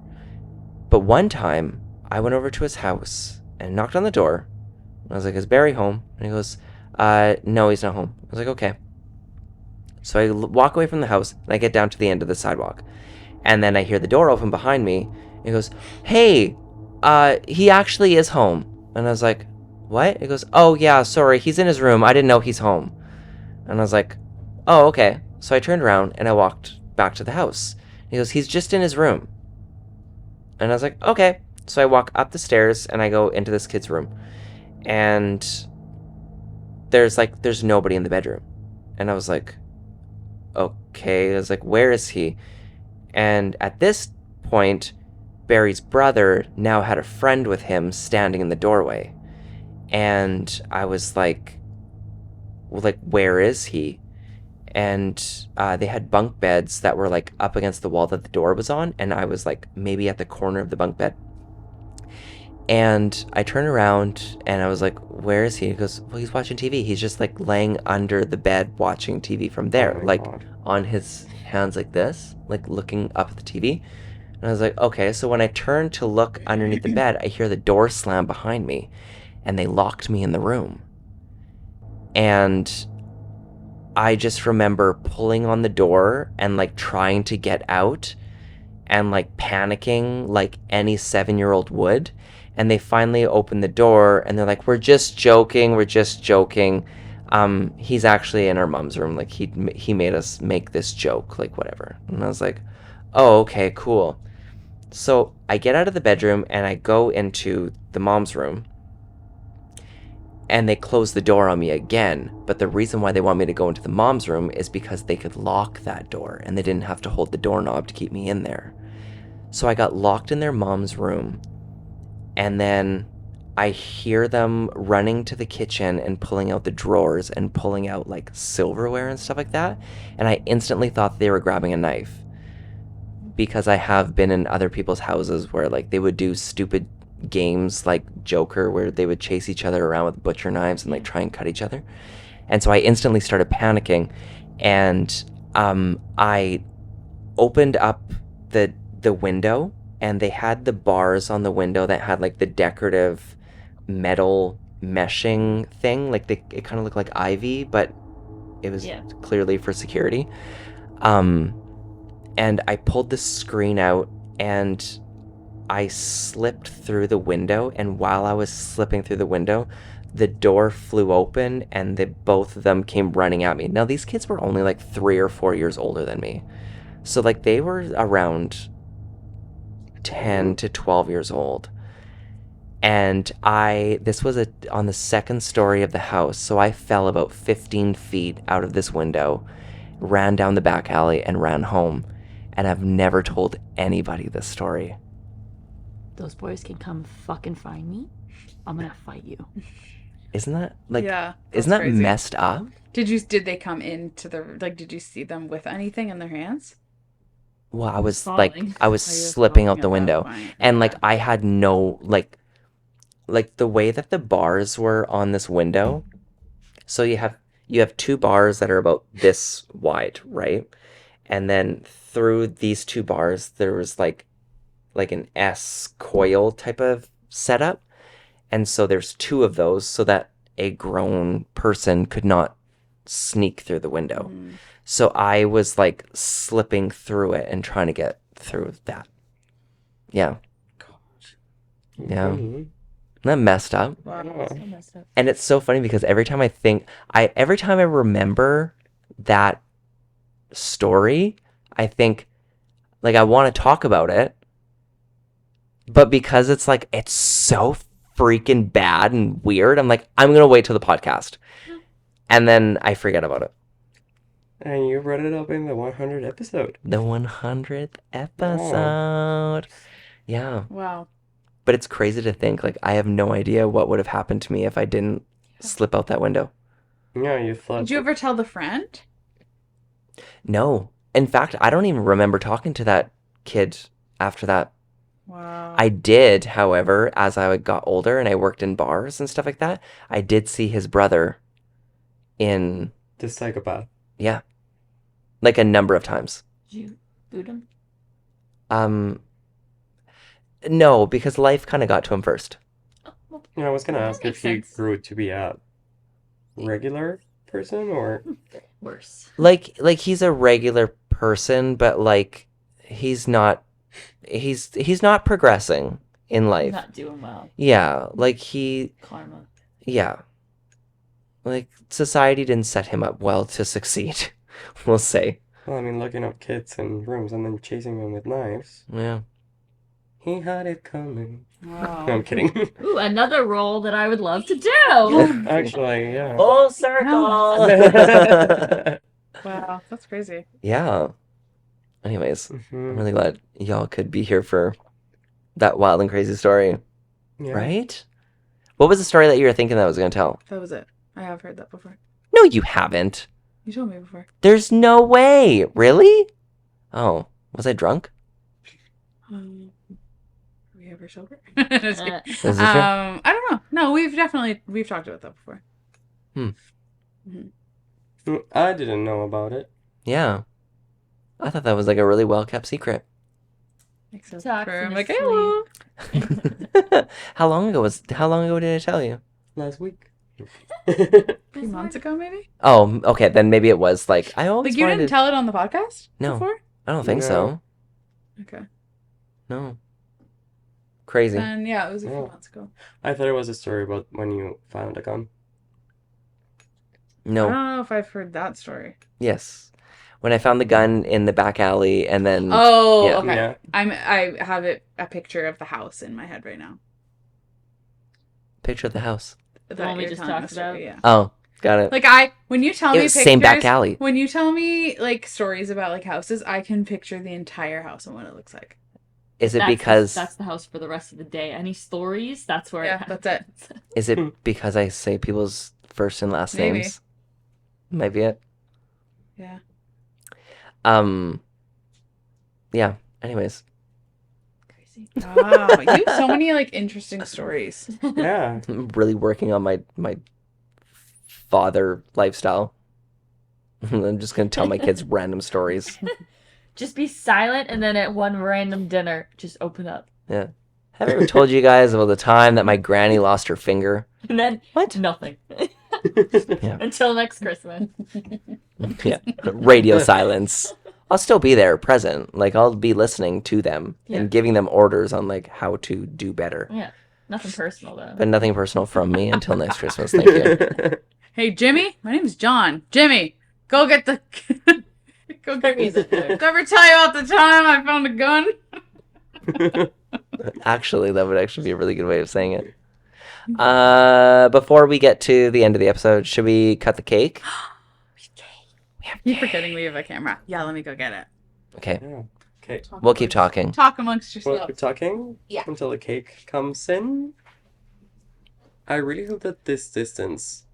But one time, I went over to his house and knocked on the door. I was like, "Is Barry home?" And he goes, "No, he's not home." I was like, "Okay." So I walk away from the house and I get down to the end of the sidewalk, and then I hear the door open behind me. And he goes, "Hey, he actually is home." And I was like, what? He goes, oh yeah, sorry, he's in his room. I didn't know he's home. And I was like, oh, okay. So I turned around and I walked back to the house. He goes, he's just in his room. And I was like, okay. So I walk up the stairs and I go into this kid's room. And there's nobody in the bedroom. And I was like, okay. I was like, where is he? And at this point, Barry's brother now had a friend with him standing in the doorway. And I was like, well, where is he? And they had bunk beds that were like up against the wall that the door was on. And I was like maybe at the corner of the bunk bed. And I turned around and I was like, where is he? He goes, well, he's watching TV. He's just like laying under the bed watching TV from there, like God. On his hands like this, like looking up at the TV. And I was like, okay. So when I turned to look underneath the bed, I hear the door slam behind me and they locked me in the room. And I just remember pulling on the door and like trying to get out and like panicking like any 7-year-old would. And they finally opened the door and they're like, we're just joking. He's actually in our mom's room. Like he made us make this joke, like whatever. And I was like, oh, okay, cool. So I get out of the bedroom and I go into the mom's room and they close the door on me again. But the reason why they want me to go into the mom's room is because they could lock that door and they didn't have to hold the doorknob to keep me in there. So I got locked in their mom's room. And then I hear them running to the kitchen and pulling out the drawers and pulling out like silverware and stuff like that. And I instantly thought they were grabbing a knife because I have been in other people's houses where like they would do stupid games like Joker where they would chase each other around with butcher knives and like try and cut each other. And so I instantly started panicking and I opened up the window. And they had the bars on the window that had like the decorative metal meshing thing. Like it kind of looked like ivy, but it was clearly for security. And I pulled the screen out and I slipped through the window. And while I was slipping through the window, the door flew open and both of them came running at me. Now these kids were only like 3 or 4 years older than me. So like they were around 10 to 12 years old. And this was on the second story of the house. So I fell about 15 feet out of this window, ran down the back alley and ran home. And I've never told anybody this story.
Those boys can come fucking find me. I'm gonna fight you.
Isn't that like,
isn't that crazy.
Messed up?
Did they come into did you see them with anything in their hands?
Well, I was slipping out the window and like I had no like the way that the bars were on this window. So you have 2 bars that are about this wide, right? And then through these 2 bars, there was like an S coil type of setup. And so there's 2 of those so that a grown person could not sneak through the window. So I was like slipping through it and trying to get through that. Yeah. God. Yeah. Isn't that messed up?
Wow. So messed up.
And it's so funny because every time I remember that story, I think like I want to talk about it. But because it's like it's so freaking bad and weird, I'm like, I'm going to wait till the podcast. And then I forget about it.
And you brought it up in the 100th episode.
The 100th episode. Oh. Yeah.
Wow.
But it's crazy to think, like, I have no idea what would have happened to me if I didn't slip out that window.
Yeah, you thought.
Did you ever tell the friend?
No. In fact, I don't even remember talking to that kid after that.
Wow.
I did, however, as I got older and I worked in bars and stuff like that, I did see his brother in...
The psychopath.
Yeah. Like a number of times.
Did you boot him?
No, because life kind of got to him first.
Yeah, I was going to ask if he grew to be a regular person or...
Worse.
Like he's a regular person, but like he's not progressing. in life.
Not doing well.
Yeah, like
Karma.
yeah. Like, society didn't set him up well to succeed, we'll say.
Well, I mean, locking up kids in rooms and then chasing them with knives.
Yeah.
He had it coming.
Wow.
No, I'm kidding.
Ooh, another role that I would love to do.
Actually, yeah.
Full circle!
Wow, that's crazy.
Yeah. Anyways, I'm
Mhm.
really glad y'all could be here for that wild and crazy story.
Yeah.
Right? What was the story that you were thinking that I was going to tell?
That was it. I have heard that before.
No, you haven't.
You told me before.
There's no way. Really? Oh, was I drunk?
Are we ever sober? Just kidding.
Is this true?
I don't know. No, we've talked about that before.
I didn't know about it.
Yeah. I thought that was like a really well kept secret.
Except
Talk
for
in
like,
his
oh.
How long ago did I tell you?
Last week.
3 months ago, maybe?
Oh, okay, then maybe it was like I always
Like, you
wanted...
didn't tell it on the podcast
No.
before?
I don't think so.
Okay.
No. Crazy.
Then, yeah, it was a few
Yeah.
months ago.
I thought it was a story about when you found a gun.
I
No.
don't know if I've heard that story.
Yes. When I found the gun in the back alley and then...
Oh,
Yeah.
okay.
Yeah.
I have a picture of the house in my head right now.
Picture of the house.
That
one we
you're
just
telling
talked
the story,
about?
yeah.
Oh, got it.
Like, when you tell
It
me
was
pictures,
same back alley.
when you tell me like stories about like houses, I can picture the entire house and what it looks like.
Is it
That's
because...
that's the house for the rest of the day. Any stories? That's where.
Yeah, that's it.
Is it because I say people's first and last
Maybe.
names? Might be it.
Yeah.
Yeah. Anyways.
Crazy.
Wow, you have so many like interesting stories.
Yeah.
I'm really working on my father lifestyle. I'm just gonna tell my kids random stories.
Just be silent, and then at one random dinner, just open up,
Yeah. Have I ever told you guys about the time that my granny lost her finger?
and then
What?
nothing
Yeah.
until next Christmas.
Yeah. Radio silence. I'll still be there, present. Like, I'll be listening to them
Yeah.
and giving them orders on, like, how to do better.
Yeah, nothing personal though.
But nothing personal from me until next Christmas. Thank you.
Hey, Jimmy, my name's John. Jimmy, go get the. Go get
Jimmy's in there.
Did I ever tell you about the time I found a gun?
Actually, that would actually be a really good way of saying it. Before we get to the end of the episode, should we cut the cake?
Keep forgetting we have a camera. Yeah, let me go get it.
Okay.
Yeah. Okay.
We'll keep talking.
Talk amongst
Well,
yourselves.
keep talking
Yeah.
until the cake comes in. I really hope that this distance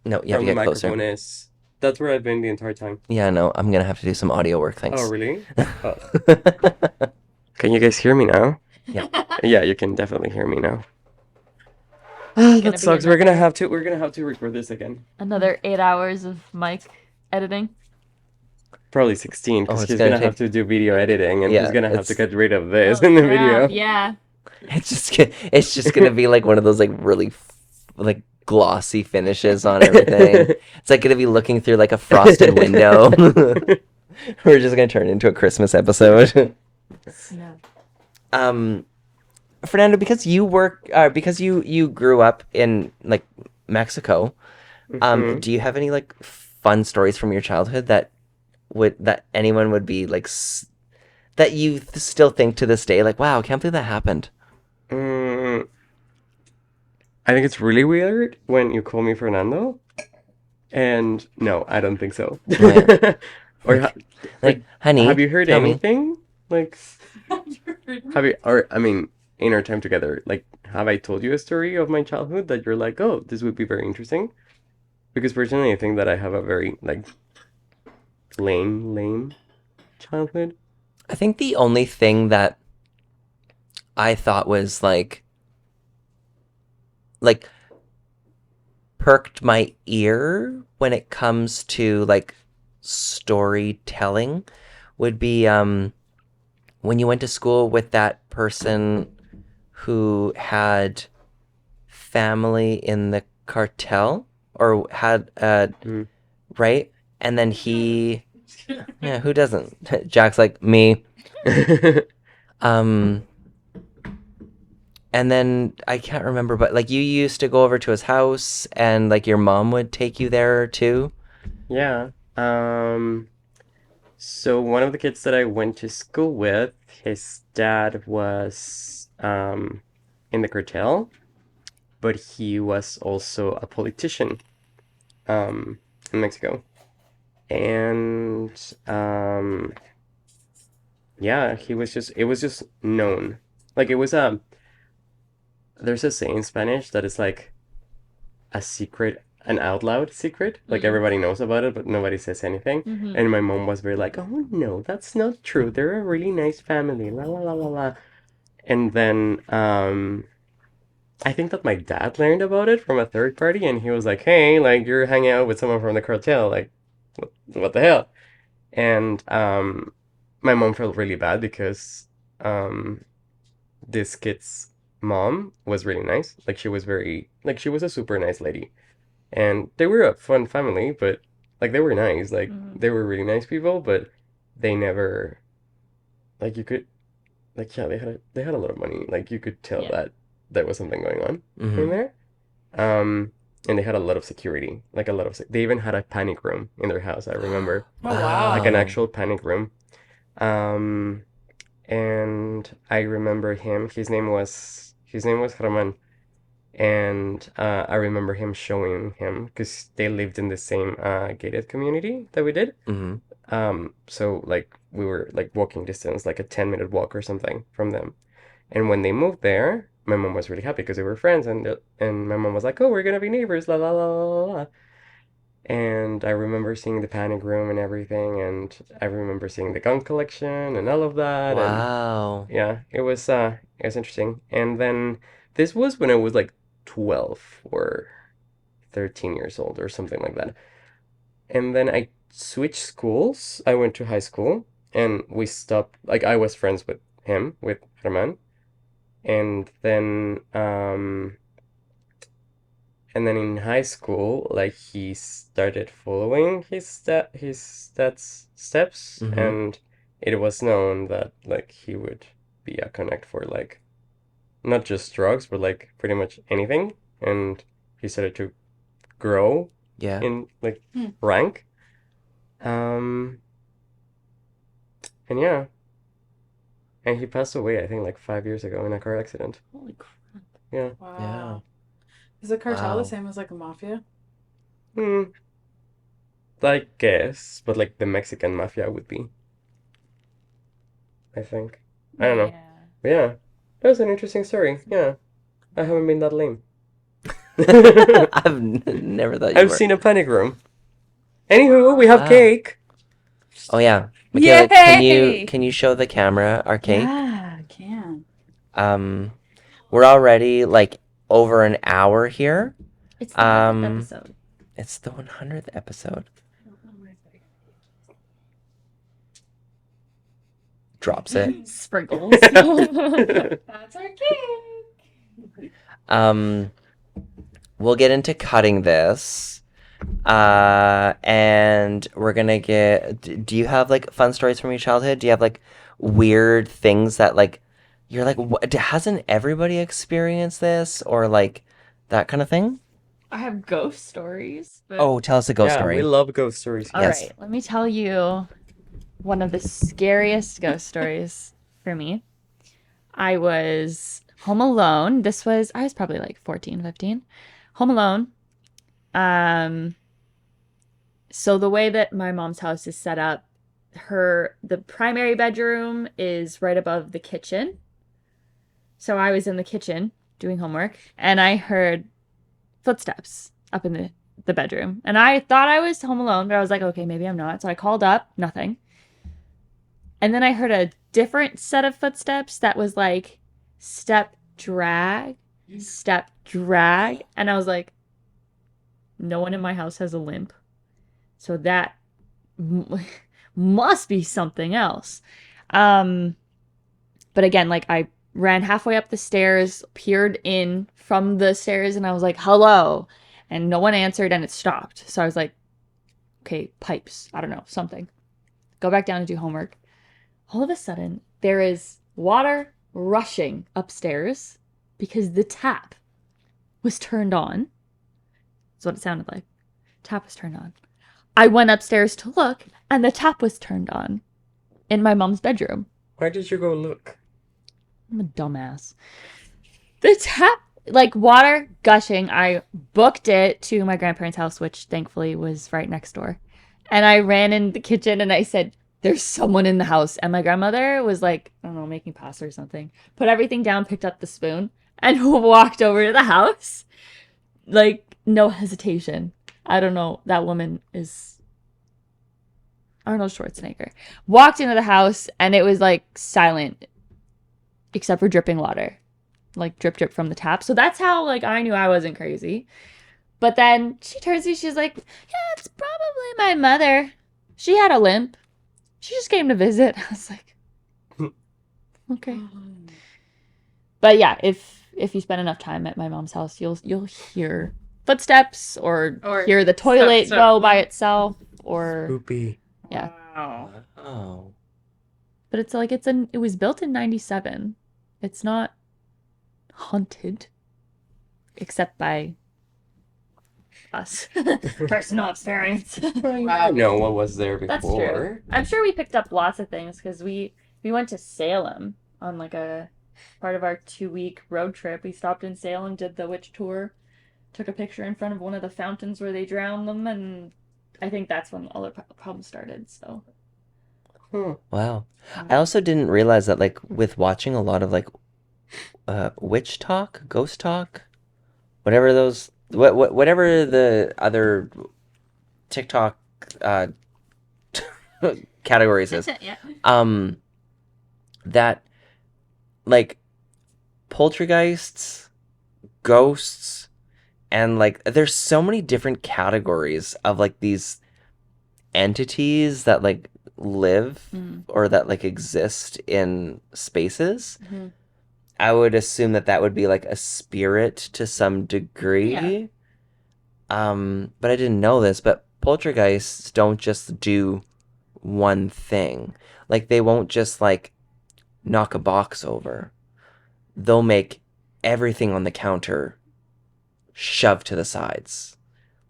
No, you have
from
to
the
get closer.
microphone is. That's where I've been the entire time.
Yeah, no, I'm going to have to do some audio work. Thanks.
Oh, really? Oh. Can you guys hear me now?
Yeah.
Yeah, you can definitely hear me now.
Gonna
That
be
sucks. We're gonna have to record this again.
Another 8 hours of mic editing.
Probably 16,
Oh,
because
it's
he's
gonna
gonna have to do video editing, and
Yeah,
he's gonna have to
it's-
get rid of this
Oh,
in the
crap,
video.
Yeah.
It's just going to be like one of those like really like glossy finishes on everything. It's like going to be looking through like a frosted window. We're just going to turn it into a Christmas episode.
No.
Fernando, because you grew up in like Mexico,
Mhm.
do you have any like fun stories from your childhood that anyone would be like that you still think to this day like, wow, I can't believe that happened?
Mm, I think it's really weird when you call me Fernando, and no, I don't think so.
Yeah.
Or
Like, honey,
have you heard
tell me.
anything? Like, have you, or I mean, in our time together, like, have I told you a story of my childhood that you're like, oh, this would be very interesting? Because personally, I think that I have a very like lame childhood.
I think the only thing that I thought was like perked my ear when it comes to like storytelling would be when you went to school with that person who had family in the cartel or had right, and then he yeah, who doesn't? Jack's like me. And then I can't remember, but like you used to go over to his house and like your mom would take you there too.
Yeah. So one of the kids that I went to school with, his dad was in the cartel, but he was also a politician in Mexico. And yeah, it was just known. Like it was there's a saying in Spanish that is like a secret, an out loud secret. Like everybody knows about it, but nobody says anything.
Mm-hmm.
And my mom was very like, "Oh no, that's not true. They're a really nice family." La la la la la. And then I think that my dad learned about it from a third party, and he was like, "Hey, like you're hanging out with someone from the cartel. Like, what the hell?" And my mom felt really bad because this kid's mom was really nice. Like she was very like she was a super nice lady. And they were a fun family, but like they were nice. Like they were really nice people, but they never like you could like yeah, they had a lot of money. Like you could tell that there was something going on in there. And they had a lot of security. Like a lot of they even had a panic room in their house, I remember.
Oh, wow.
Like an actual panic room. And I remember him. His name was Herman. And I remember him showing him because they lived in the same gated community that we did. So like we were like walking distance, like a 10-minute walk or something from them. And when they moved there, my mom was really happy because they were friends, and my mom was like, "Oh, we're gonna be neighbors, la la la la la." And I remember seeing the panic room and everything, and I remember seeing the gun collection and all of that.
Wow.
And yeah, it was interesting. And then this was when I was like 12 or 13 years old or something like that. And then I switched schools. I went to high school and we stopped, like I was friends with him, with Herman. And then in high school, like he started following his dad's steps, and it was known that like he would be a connect for like not just drugs, but like pretty much anything. And he started to grow in like rank. And yeah. And he passed away, I think, like 5 years ago in a car accident.
Holy crap.
Yeah.
Wow.
Yeah.
Is a cartel
Wow.
the same as like a mafia?
I guess, but like the Mexican mafia would be, I think. I don't know. But yeah, that was an interesting story. Yeah. I haven't been that lame.
I've never thought you
I've
were.
seen a panic room. Anywho, we have cake.
Oh yeah. Michala,
Yay!
can you show the camera our cake?
Yeah, I can.
We're already like over an hour here.
It's the 100th episode.
It's the 100th episode. Drops it.
Sprinkles.
That's our cake.
We'll get into cutting this. And we're gonna get. Do you have like fun stories from your childhood? Do you have like weird things that like you're like, what, hasn't everybody experienced this or like that kind of thing?
I have ghost stories. But...
Oh, tell us a ghost story.
We love ghost stories.
All right, let me tell you one of the scariest ghost stories for me. I was home alone. I was probably like 14, 15. Home alone. So the way that my mom's house is set up, the primary bedroom is right above the kitchen. So I was in the kitchen doing homework and I heard footsteps up in the bedroom. And I thought I was home alone, but I was like, okay, maybe I'm not. So I called up, nothing. And then I heard a different set of footsteps that was like step, drag. And I was like, no one in my house has a limp. So that must be something else. But again, like I ran halfway up the stairs, peered in from the stairs, and I was like, hello. And no one answered and it stopped. So I was like, okay, pipes. I don't know, something. Go back down and do homework. All of a sudden, there is water rushing upstairs because the tap was turned on. That's what it sounded like. Tap was turned on. I went upstairs to look, and the tap was turned on in my mom's bedroom.
Why did you go look?
I'm a dumbass. The tap, like water gushing, I booked it to my grandparents' house, which thankfully was right next door. And I ran in the kitchen and I said, there's someone in the house. And my grandmother was like, I don't know, making pasta or something. Put everything down, picked up the spoon, and walked over to the house. Like, no hesitation. I don't know. That woman is Arnold Schwarzenegger. Walked into the house and it was like silent, except for dripping water. Like drip, drip from the tap. So that's how like I knew I wasn't crazy. But then she turns to me, she's like, yeah, it's probably my mother. She had a limp. She just came to visit. I was like, okay. But yeah, if you spend enough time at my mom's house, you'll hear footsteps or hear the toilet go by itself or
Spoopy.
Yeah.
Wow.
Oh.
But it's like it was built in 97. It's not haunted except by us. Personal experience.
I know what was there before.
That's true. I'm sure we picked up lots of things because we went to Salem on like a part of our 2-week road trip. We stopped in Salem, did the witch tour, took a picture in front of one of the fountains where they drowned them, and I think that's when all the problems started. So.
Wow. I also didn't realize that like with watching a lot of like witch talk, ghost talk, whatever those whatever the other TikTok categories is.
Yeah.
That like poltergeists, ghosts, and like there's so many different categories of like these entities that like live or that like exist in spaces.
Mm-hmm.
I would assume that would be like a spirit to some degree.
Yeah.
But I didn't know this, but poltergeists don't just do one thing. Like they won't just like knock a box over. They'll make everything on the counter shoved to the sides.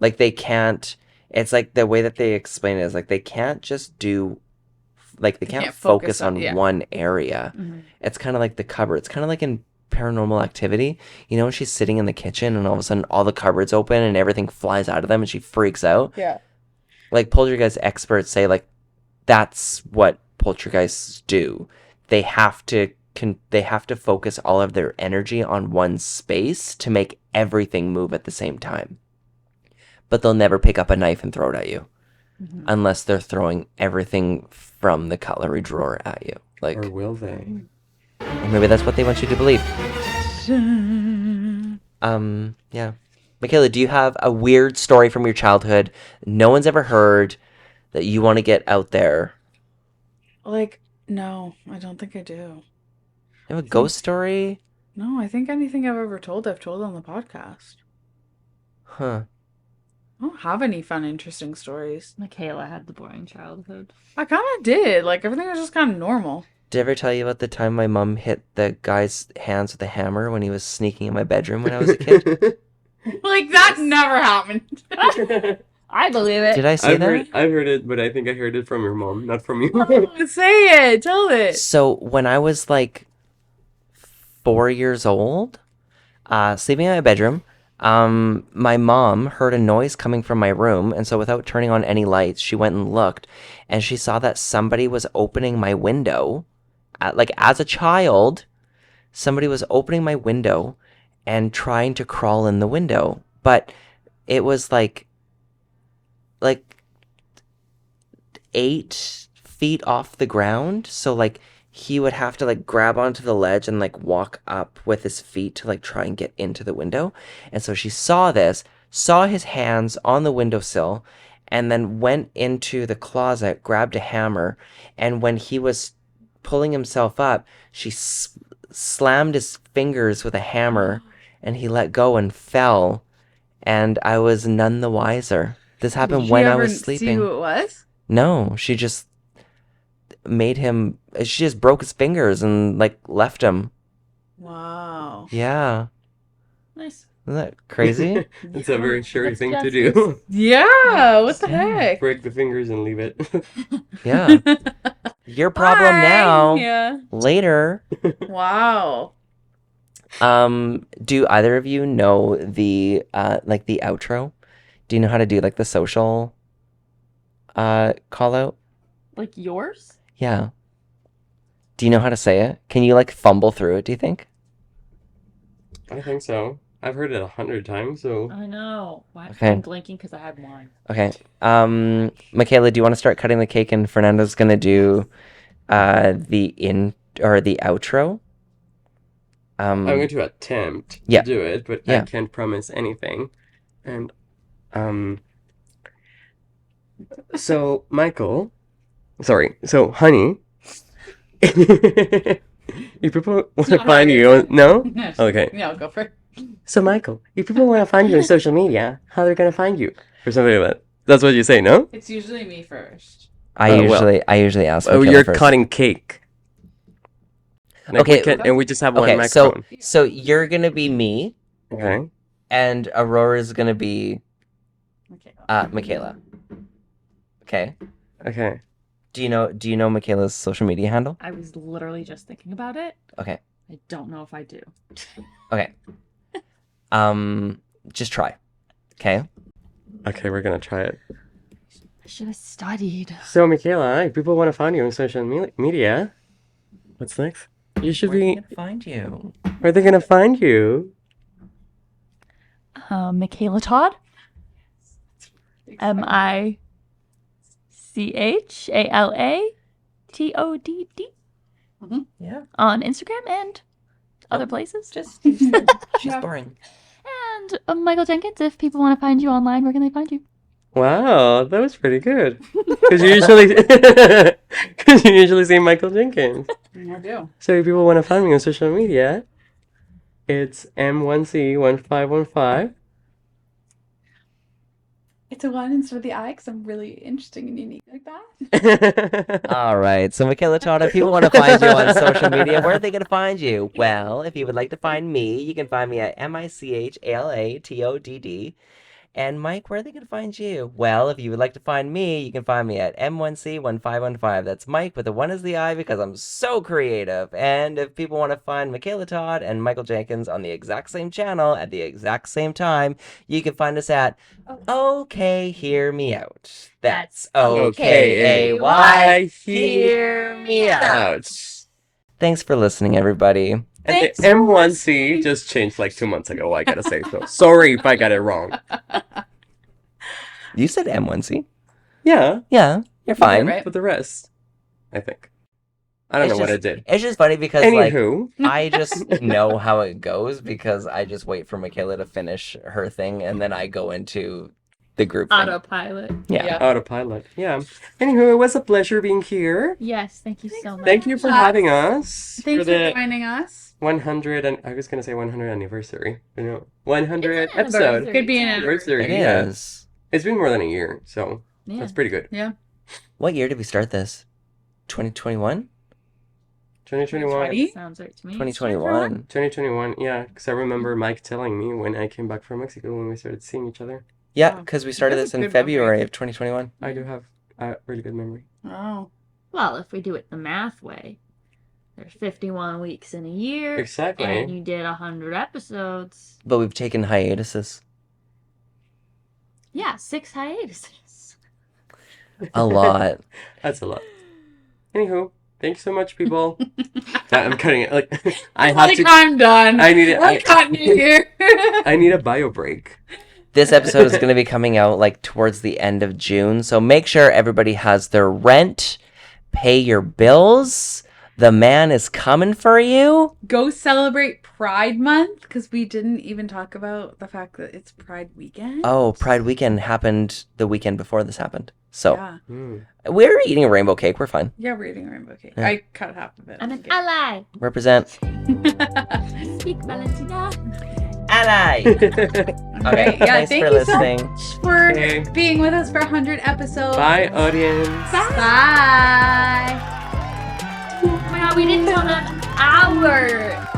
Like they can't, it's like the way that they explain it is like they can't just do, like they can't focus on one area. Mm-hmm. It's kind of like the cupboard. It's kind of like in Paranormal Activity. You know when she's sitting in the kitchen and all of a sudden all the cupboards open and everything flies out of them and she freaks out?
Yeah.
Like poltergeist experts say like that's what poltergeists do. They have to focus all of their energy on one space to make everything move at the same time. But they'll never pick up a knife and throw it at you. Mm-hmm. Unless they're throwing everything from the cutlery drawer at you. Like,
or will they?
Or maybe that's what they want you to believe. Yeah. Michala, do you have a weird story from your childhood no one's ever heard that you want to get out there?
Like, no, I don't think I do.
You have a ghost story?
No, I think anything I've ever told, I've told on the podcast.
Huh.
I don't have any fun, interesting stories.
Michala had the boring childhood.
I kind of did. Like, everything was just kind of normal.
Did I ever tell you about the time my mom hit the guy's hands with a hammer when he was sneaking in my bedroom when I was a kid?
Like, that never happened.
I believe it.
Did I say that?
I've heard it, but I think I heard it from your mom, not from you.
Oh, say it. Tell it.
So when I was like 4 years old, sleeping in my bedroom, my mom heard a noise coming from my room, and so without turning on any lights, she went and looked, and she saw that somebody was opening my window. Like as a child, somebody was opening my window and trying to crawl in the window, but it was like 8 feet off the ground, so like he would have to like grab onto the ledge and like walk up with his feet to like try and get into the window. And so she saw his hands on the windowsill, and then went into the closet, grabbed a hammer, and when he was pulling himself up, she slammed his fingers with a hammer, and he let go and fell, and I was none the wiser. This happened when I was sleeping.
See who it was?
No, she just broke his fingers and like left him.
Wow. Wow.
Yeah.
Nice.
Isn't that crazy?
It's a very sure
That's
thing to
justice.
do.
Yeah. What the
Yeah.
heck?
Break the fingers and leave it.
Yeah. Your problem
Bye.
now.
Yeah.
Later.
Wow.
Do either of you know the like the outro? Do you know how to do like the social call out?
Like yours?
Yeah. Do you know how to say it? Can you like fumble through it, do you think?
I think so. I've heard it 100 times, so
I know. Why?
Okay.
I'm blinking because I had wine.
Okay. Michala, do you want to start cutting the cake and Fernando's gonna do the outro?
I'm going to attempt
Yeah.
to do it, but I
Yeah.
can't promise anything. And so honey, if people want to find you, no? Okay.
No, go for it.
So Michael, if people want to find you on social media, how they're gonna find you? Or something like that. That's what you say, no?
It's usually me first.
I usually ask
Oh,
Michala
you're
first.
cutting cake. Like,
Okay.
and we just have one
Okay,
microphone.
so you're gonna be me,
Okay.
and Aurora's gonna be
Okay.
Michala. Okay.
Okay.
Do you know Michala's social media handle?
I was literally just thinking about it.
Okay.
I don't know if I do.
Okay. Just try. Okay.
Okay, we're gonna try it.
I should have studied.
So Michala, if people want to find you on social media, what's next? You should
Where are they
be.
gonna find you?
Where are they gonna find you?
Michala Todd. MICHALATODD
Yeah.
on Instagram and other places.
Just she's boring.
And Michael Jenkins, if people want to find you online, where can they find you?
Wow, that was pretty good. Because you usually say Michael Jenkins.
I do.
So if people want to find me on social media, it's M1C1515.
It's a one instead of the I because I'm really interesting and unique like that.
All right. So Michala Todd, if people want to find you on social media, where are they going to find you? Well, if you would like to find me, you can find me at MICHALATODD. And Mike, where are they going to find you? Well, if you would like to find me, you can find me at M1C1515. That's Mike, but the one is the I because I'm so creative. And if people want to find Michala Todd and Michael Jenkins on the exact same channel at the exact same time, you can find us at Okay, Hear Me Out. That's OKAY, Hear Me Out. Thanks for listening, everybody.
And
Thanks
the M1C just changed like 2 months ago, I gotta say so. Sorry if I got it wrong.
You said M1C.
Yeah,
Yeah, you're fine.
right.
but the rest, I think. I don't know what I did.
It's just funny because
Anywho,
I just know how it goes because I just wait for Michala to finish her thing and then I go into the group thing.
Autopilot.
Yeah.
autopilot. Yeah. Anywho, it was a pleasure being here.
Yes, thank you so much.
Thank you for having us.
Thanks
for the
for joining us.
100 and I was gonna say 100 anniversary. You know, 100
It's an
episode.
anniversary.
Could be an
Anniversary.
It
Yeah.
is.
It's been more than a year, so
Yeah.
that's pretty good.
Yeah.
What year did we start this? 2021?
2021.
2020?
Sounds right to me.
2021.
2021, yeah, because I remember Mike telling me when I came back from Mexico when we started seeing each other.
Yeah,
Wow.
because we started
That's
this
a
in
good
February
memory.
of 2021.
I do have a really good memory.
Oh.
Well, if we do it the math way, there's 51 weeks in a year.
Exactly.
And you did 100 episodes.
But we've taken hiatuses.
Yeah, 6 hiatuses.
A lot.
That's a lot. Anywho, thank you so much, people. I'm cutting it. Like I have
Like,
to.
I'm done.
I need it.
I'm cutting you here.
I need a bio break.
This episode is going to be coming out like towards the end of June. So make sure everybody has their rent, pay your bills. The man is coming for you.
Go celebrate Pride Month because we didn't even talk about the fact that it's Pride Weekend.
Oh, Pride Weekend happened the weekend before this happened. So
Yeah.
we're eating a rainbow cake. We're fine.
Yeah, we're eating a rainbow cake.
Yeah.
I cut half of it.
I'm an ally.
Represent.
Speak Valentina.
Ally.
Okay, yeah,
Thanks
thank
for
you
listening.
so much for
Okay.
being with us for 100 episodes.
Bye, audience.
Bye.
Oh my god, we didn't tell them an hour.